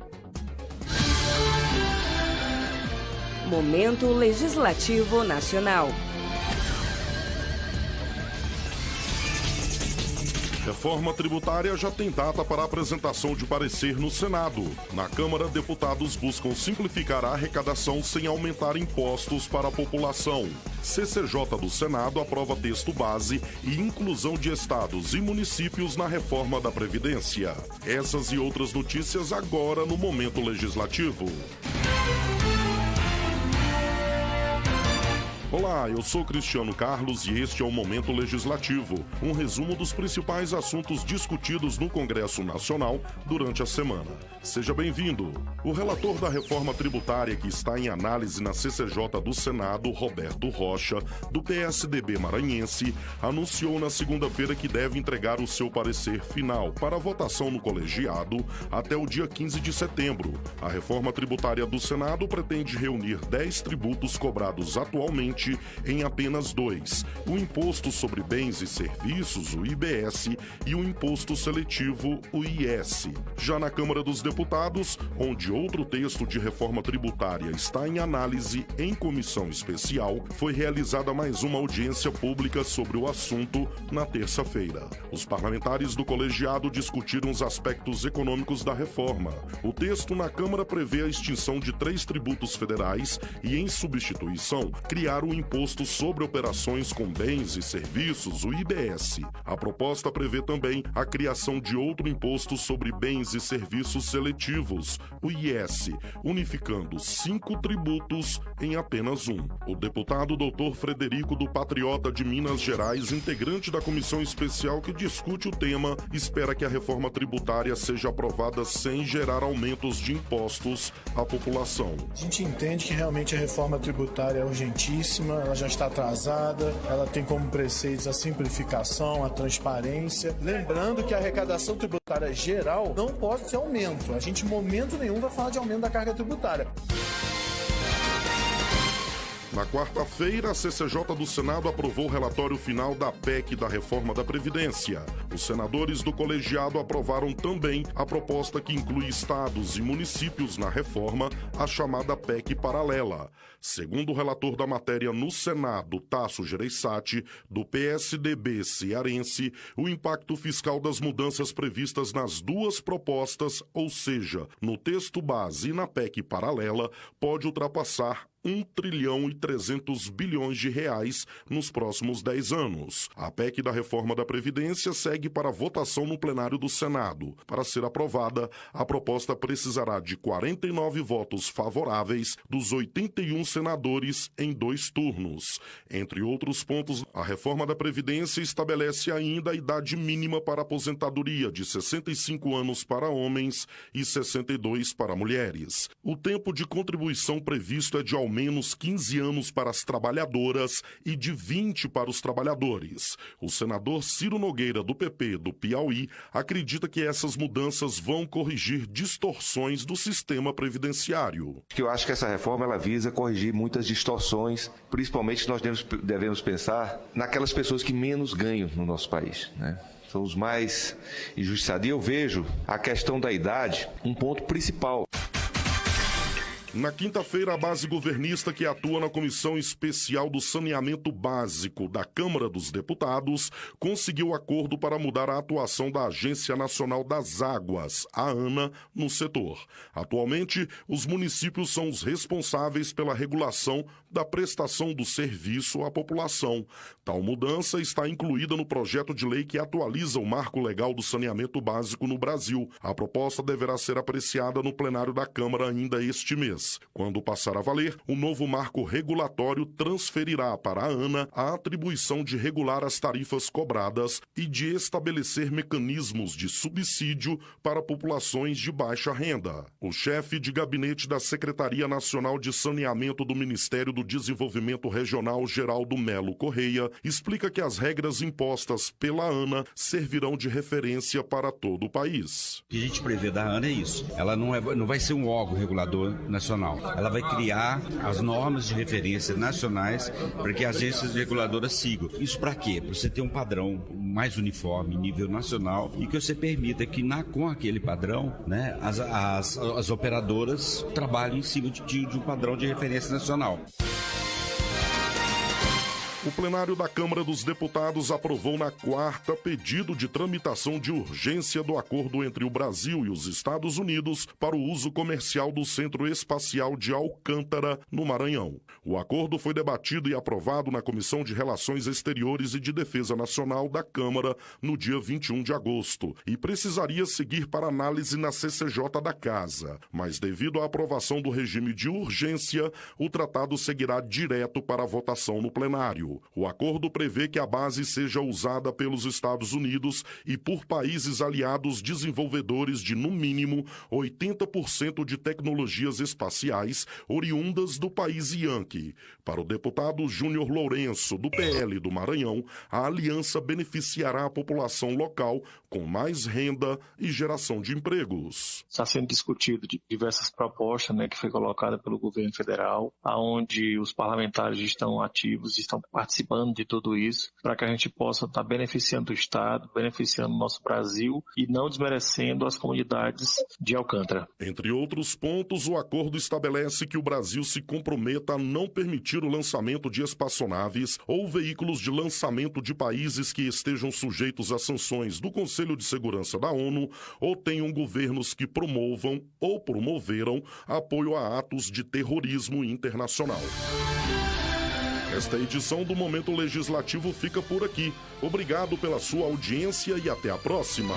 J: Momento Legislativo Nacional.
O: Reforma tributária já tem data para apresentação de parecer no Senado. Na Câmara, deputados buscam simplificar a arrecadação sem aumentar impostos para a população. CCJ do Senado aprova texto base e inclusão de estados e municípios na reforma da Previdência. Essas e outras notícias agora no Momento Legislativo. Olá, eu sou Cristiano Carlos e este é o Momento Legislativo, um resumo dos principais assuntos discutidos no Congresso Nacional durante a semana. Seja bem-vindo. O relator da reforma tributária que está em análise na CCJ do Senado, Roberto Rocha, do PSDB maranhense, anunciou na segunda-feira que deve entregar o seu parecer final para votação no colegiado até o dia 15 de setembro. A reforma tributária do Senado pretende reunir 10 tributos cobrados atualmente em apenas 2, o Imposto sobre Bens e Serviços, o IBS, e o Imposto Seletivo, o IS. Já na Câmara dos Deputados, onde outro texto de reforma tributária está em análise em comissão especial, foi realizada mais uma audiência pública sobre o assunto na terça-feira. Os parlamentares do colegiado discutiram os aspectos econômicos da reforma. O texto na Câmara prevê a extinção de 3 tributos federais e, em substituição, criar o Imposto sobre Operações com Bens e Serviços, o IBS. A proposta prevê também a criação de outro Imposto sobre Bens e Serviços Seletivos, o IS, unificando 5 tributos em apenas um. O deputado Dr. Frederico do Patriota de Minas Gerais, integrante da comissão especial que discute o tema, espera que a reforma tributária seja aprovada sem gerar aumentos de impostos à população.
G: A gente entende que realmente a reforma tributária é urgentíssima, ela já está atrasada, ela tem como preceitos a simplificação, a transparência. Lembrando que a arrecadação tributária geral não pode ser aumento. A gente, em momento nenhum, vai falar de aumento da carga tributária.
O: Na quarta-feira, a CCJ do Senado aprovou o relatório final da PEC da Reforma da Previdência. Os senadores do colegiado aprovaram também a proposta que inclui estados e municípios na reforma, a chamada PEC paralela. Segundo o relator da matéria no Senado, Tasso Gereissati, do PSDB cearense, o impacto fiscal das mudanças previstas nas duas propostas, ou seja, no texto base e na PEC paralela, pode ultrapassar 1,3 trilhão de reais nos próximos 10 anos. A PEC da reforma da Previdência segue para votação no plenário do Senado. Para ser aprovada, a proposta precisará de 49 votos favoráveis dos 81 senadores em 2 turnos. Entre outros pontos, a reforma da Previdência estabelece ainda a idade mínima para aposentadoria de 65 anos para homens e 62 para mulheres. O tempo de contribuição previsto é de ao menos 15 anos para as trabalhadoras e de 20 para os trabalhadores. O senador Ciro Nogueira, do PP do Piauí, acredita que essas mudanças vão corrigir distorções do sistema previdenciário.
N: Eu acho que essa reforma ela visa corrigir muitas distorções, principalmente nós devemos pensar naquelas pessoas que menos ganham no nosso país, né? São os mais injustiçados. E eu vejo a questão da idade um ponto principal.
O: Na quinta-feira, a base governista que atua na Comissão Especial do Saneamento Básico da Câmara dos Deputados conseguiu acordo para mudar a atuação da Agência Nacional das Águas, a ANA, no setor. Atualmente, os municípios são os responsáveis pela regulação da prestação do serviço à população. Tal mudança está incluída no projeto de lei que atualiza o marco legal do saneamento básico no Brasil. A proposta deverá ser apreciada no plenário da Câmara ainda este mês. Quando passar a valer, o novo marco regulatório transferirá para a ANA a atribuição de regular as tarifas cobradas e de estabelecer mecanismos de subsídio para populações de baixa renda. O chefe de gabinete da Secretaria Nacional de Saneamento do Ministério do Desenvolvimento Regional, Geraldo Melo Correia, explica que as regras impostas pela ANA servirão de referência para todo o país.
W: O que a gente prevê da ANA é isso. Ela não vai ser um órgão regulador nacional. Ela vai criar as normas de referência nacionais para que as agências reguladoras sigam. Isso para quê? Para você ter um padrão mais uniforme, nível nacional, e que você permita que com aquele padrão, né, as operadoras trabalhem em cima de um padrão de referência nacional.
O: O plenário da Câmara dos Deputados aprovou na quarta pedido de tramitação de urgência do acordo entre o Brasil e os Estados Unidos para o uso comercial do Centro Espacial de Alcântara, no Maranhão. O acordo foi debatido e aprovado na Comissão de Relações Exteriores e de Defesa Nacional da Câmara no dia 21 de agosto e precisaria seguir para análise na CCJ da Casa. Mas devido à aprovação do regime de urgência, o tratado seguirá direto para a votação no plenário. O acordo prevê que a base seja usada pelos Estados Unidos e por países aliados desenvolvedores de, no mínimo, 80% de tecnologias espaciais oriundas do país Yankee. Para o deputado Júnior Lourenço, do PL do Maranhão, a aliança beneficiará a população local com mais renda e geração de empregos.
K: Está sendo discutido diversas propostas, que foi colocada pelo governo federal, onde os parlamentares estão ativos, estão participando de tudo isso, para que a gente possa estar beneficiando o Estado, beneficiando o nosso Brasil e não desmerecendo as comunidades de Alcântara.
O: Entre outros pontos, o acordo estabelece que o Brasil se comprometa a não permitir o lançamento de espaçonaves ou veículos de lançamento de países que estejam sujeitos a sanções do Conselho de Segurança da ONU ou tenham governos que promovam ou promoveram apoio a atos de terrorismo internacional. Esta edição do Momento Legislativo fica por aqui. Obrigado pela sua audiência e até a próxima.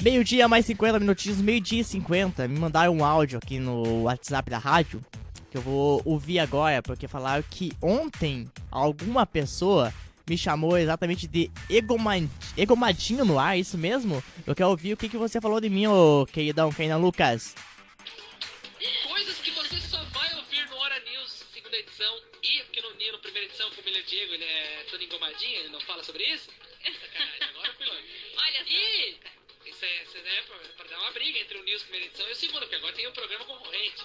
F: Meio-dia mais 50 minutinhos, meio-dia e 50. Me mandaram um áudio aqui no WhatsApp da rádio, que eu vou ouvir agora, porque falaram que ontem alguma pessoa me chamou exatamente de egomadinho no ar, isso mesmo? Eu quero ouvir o que você falou de mim, ô queridão Kainan Lucas.
C: Coisas que você só vai ouvir no Hora News, segunda edição, e porque no Nino, primeira edição, com o Miller Diego, ele é todo engomadinho, ele não fala sobre isso? Sacanagem, agora eu fui longe. Olha só. E isso é pra dar uma briga entre o News, primeira edição, e o segundo, porque agora tem um programa concorrente.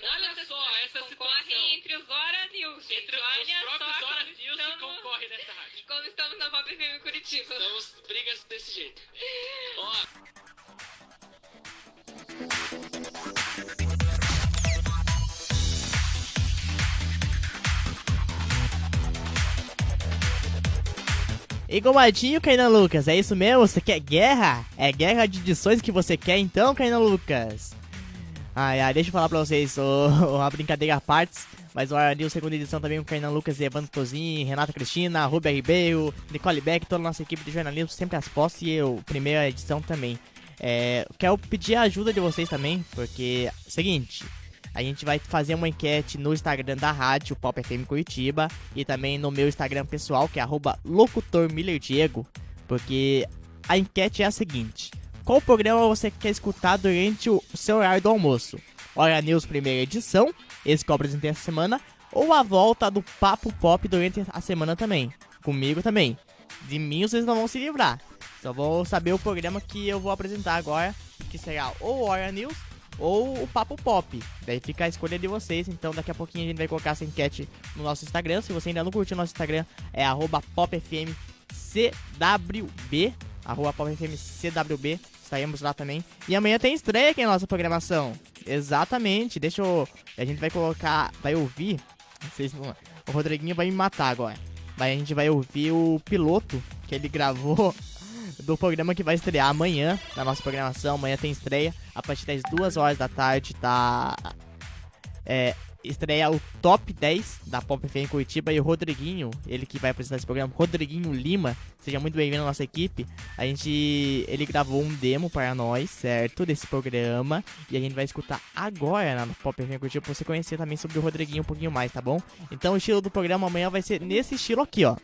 C: Olha só, essa situação. Entre os Hora News. Entre os próprios Hora News que concorrem nessa rádio. Como estamos na Pop FM Curitiba. Estamos brigas desse jeito. Ó.
F: Engomadinho, Kainan Lucas, é isso mesmo? Você quer guerra? É guerra de edições que você quer então, Kainan Lucas? Deixa eu falar pra vocês, uma brincadeira à parte, mas o Hora News segunda edição também com Kainan Lucas, Evandro Tozin, Renata Cristina, Rubia Ribeiro, Nicole Beck, toda a nossa equipe de jornalismo sempre às postas e eu, primeira edição também. Quero pedir a ajuda de vocês também, porque, seguinte, a gente vai fazer uma enquete no Instagram da rádio Pop FM Curitiba e também no meu Instagram pessoal, que é @locutormillerdiego, porque a enquete é a seguinte: qual programa você quer escutar durante o seu horário do almoço? Hora News primeira edição, esse que eu apresentei essa semana, ou a volta do Papo Pop durante a semana também? Comigo também. De mim vocês não vão se livrar. Só vou saber o programa que eu vou apresentar agora, que será ou Hora News ou o Papo Pop. Daí fica a escolha de vocês. Então daqui a pouquinho a gente vai colocar essa enquete no nosso Instagram. Se você ainda não curtiu o nosso Instagram, é @popfmcwb, @popfmcwb. Estaremos lá também. E amanhã tem estreia aqui na nossa programação. Exatamente. A gente vai colocar, vai ouvir, vocês não, o Rodriguinho vai me matar agora. A gente vai ouvir o piloto que ele gravou do programa que vai estrear amanhã na nossa programação. Amanhã tem estreia a partir das 2 horas da tarde, tá? Estreia o Top 10 da Pop FM Curitiba e o Rodriguinho, ele que vai apresentar esse programa, Rodriguinho Lima, seja muito bem-vindo à nossa equipe. Ele gravou um demo para nós, certo, desse programa, e a gente vai escutar agora na Pop FM Curitiba pra você conhecer também sobre o Rodriguinho um pouquinho mais, tá bom? Então o estilo do programa amanhã vai ser nesse estilo aqui, ó.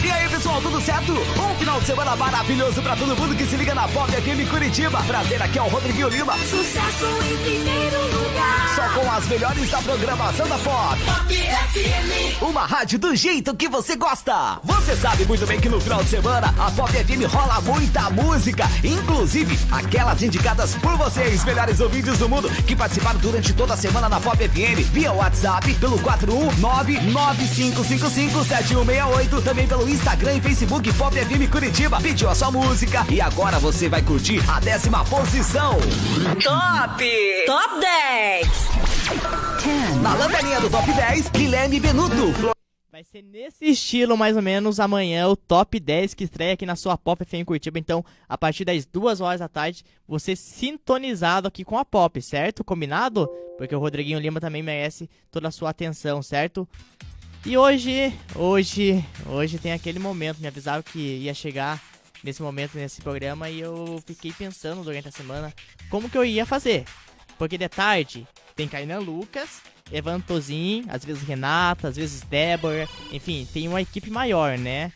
L: E aí, pessoal, tudo certo? Um final de semana maravilhoso pra todo mundo que se liga na Pop FM Curitiba. Prazer, aqui é o Rodriguinho Lima.
E: Sucesso em primeiro lugar.
L: Só com as melhores da programação da Pop.
E: Pop FM.
L: uma rádio do jeito que você gosta. Você sabe muito bem que no final de semana a Pop FM rola muita música, inclusive aquelas indicadas por vocês, melhores ouvintes do mundo, que participaram durante toda a semana na Pop FM, via WhatsApp, pelo 419-9555-7168, também pelo Instagram e Facebook Pop FM Curitiba. Pediu a sua música e agora você vai curtir a 10ª posição. Top
E: 10.
L: Na lanterninha do Top 10, Guilherme Benuto.
F: Vai ser nesse estilo, mais ou menos, amanhã, o Top 10 que estreia aqui na sua Pop FM Curitiba. Então, a partir das 2 horas da tarde, você sintonizado aqui com a Pop, certo? Combinado? Porque o Rodriguinho Lima também merece toda a sua atenção, certo? E hoje tem aquele momento, me avisaram que ia chegar nesse momento, nesse programa, e eu fiquei pensando durante a semana como que eu ia fazer. Porque de tarde tem Kainan Lucas, Evan Tozin, às vezes Renata, às vezes Débora, enfim, tem uma equipe maior, né?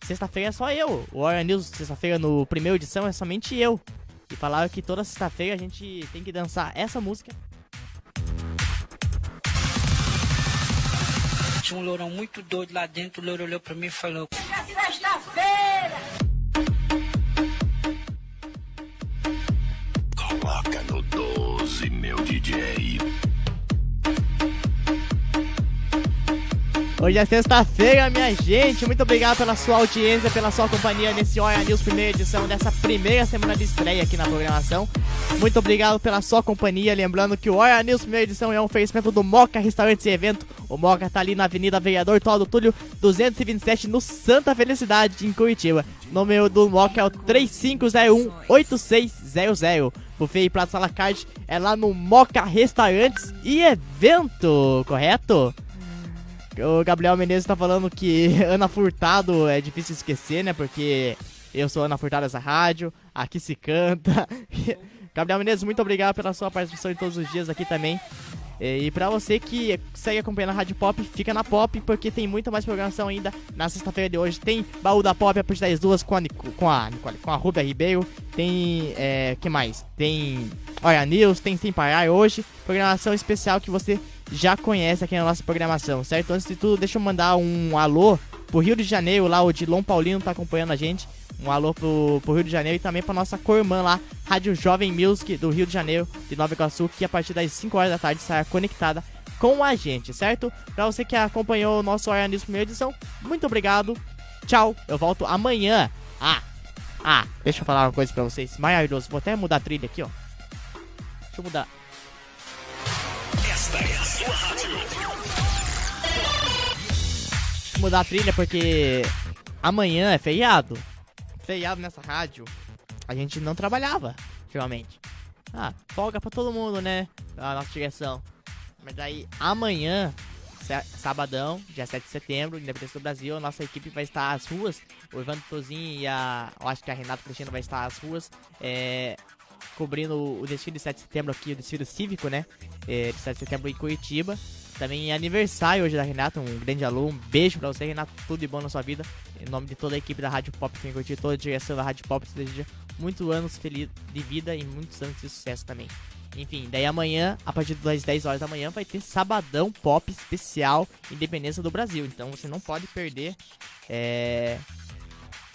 F: Sexta-feira é só eu. O Hora News, sexta-feira, no primeira edição, é somente eu. E falaram que toda sexta-feira a gente tem que dançar essa música.
M: Tinha um lourão muito doido lá dentro, o louro olhou pra mim e falou:
E: É sexta-feira!
B: Coloca no 12, meu DJ.
F: Hoje é sexta-feira, minha gente. Muito obrigado pela sua audiência, pela sua companhia nesse Hora News, primeira edição dessa primeira semana de estreia aqui na programação. Muito obrigado pela sua companhia. Lembrando que o Hora News, primeira edição, é um oferecimento do Moca Restaurantes e Evento. O Moca tá ali na Avenida Vereador Todo Túlio 227, no Santa Felicidade, em Curitiba. O número do Moca é o 3501-8600. Buffet e prato à la carte é lá no Moca Restaurantes e Evento, correto? O Gabriel Menezes tá falando que Ana Furtado é difícil esquecer, né? Porque eu sou Ana Furtado dessa rádio, aqui se canta. Gabriel Menezes, muito obrigado pela sua participação em todos os dias aqui também. E pra você que segue acompanhando a Rádio Pop, fica na Pop, porque tem muita mais programação ainda. Na sexta-feira de hoje tem Baú da Pop a partir das 2 com a Rúbia Ribeiro. Tem, que mais? Tem Hora News, tem Sem Parar hoje. Programação especial que você já conhece aqui na nossa programação, certo? Antes de tudo, deixa eu mandar um alô pro Rio de Janeiro, lá o Dilon Paulino tá acompanhando a gente. Um alô pro Rio de Janeiro e também pra nossa co-irmã lá, Rádio Jovem Music do Rio de Janeiro, de Nova Iguaçu, que a partir das 5 horas da tarde estará conectada com a gente, certo? Pra você que acompanhou o nosso Hora News primeira edição, muito obrigado, tchau, eu volto amanhã. Deixa eu falar uma coisa pra vocês, maravilhoso, vou até mudar a trilha aqui, ó. Deixa eu mudar.
B: Esta é a sua rádio.
F: Deixa eu mudar a trilha porque amanhã é feriado. Feriado nessa rádio, a gente não trabalhava, geralmente. Folga pra todo mundo, né? A nossa direção. Mas daí, amanhã, sabadão, dia 7 de setembro, Independência do Brasil, a nossa equipe vai estar às ruas. O Evandro Tozin e eu acho que a Renata Cristina vai estar às ruas, cobrindo o desfile de 7 de setembro aqui, o desfile cívico, né? De 7 de setembro em Curitiba. Também é aniversário hoje da Renata, um grande alô, um beijo pra você, Renata, tudo de bom na sua vida. Em nome de toda a equipe da Rádio Pop, que curtir toda a direção da Rádio Pop, te deseja muitos anos de vida e muitos anos de sucesso também. Enfim, daí amanhã, a partir das 10 horas da manhã, vai ter Sabadão Pop especial Independência do Brasil. Então você não pode perder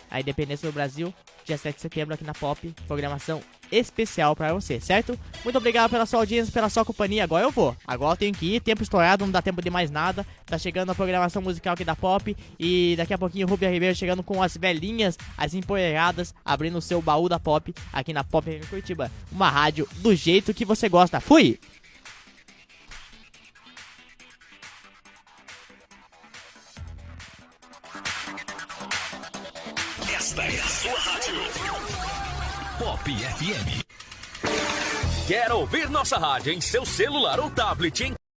F: a Independência do Brasil, dia 7 de setembro aqui na Pop, programação especial pra você, certo? Muito obrigado pela sua audiência, pela sua companhia. Agora eu vou, agora eu tenho que ir, tempo estourado, não dá tempo de mais nada. Tá chegando a programação musical aqui da Pop. E daqui a pouquinho o Rubia Ribeiro chegando com as velhinhas, as empoeiradas, abrindo o seu baú da Pop aqui na Pop FM Curitiba, uma rádio do jeito que você gosta. Fui!
B: Esta é a sua rádio. Pop FM. Quer ouvir nossa rádio em seu celular ou tablet em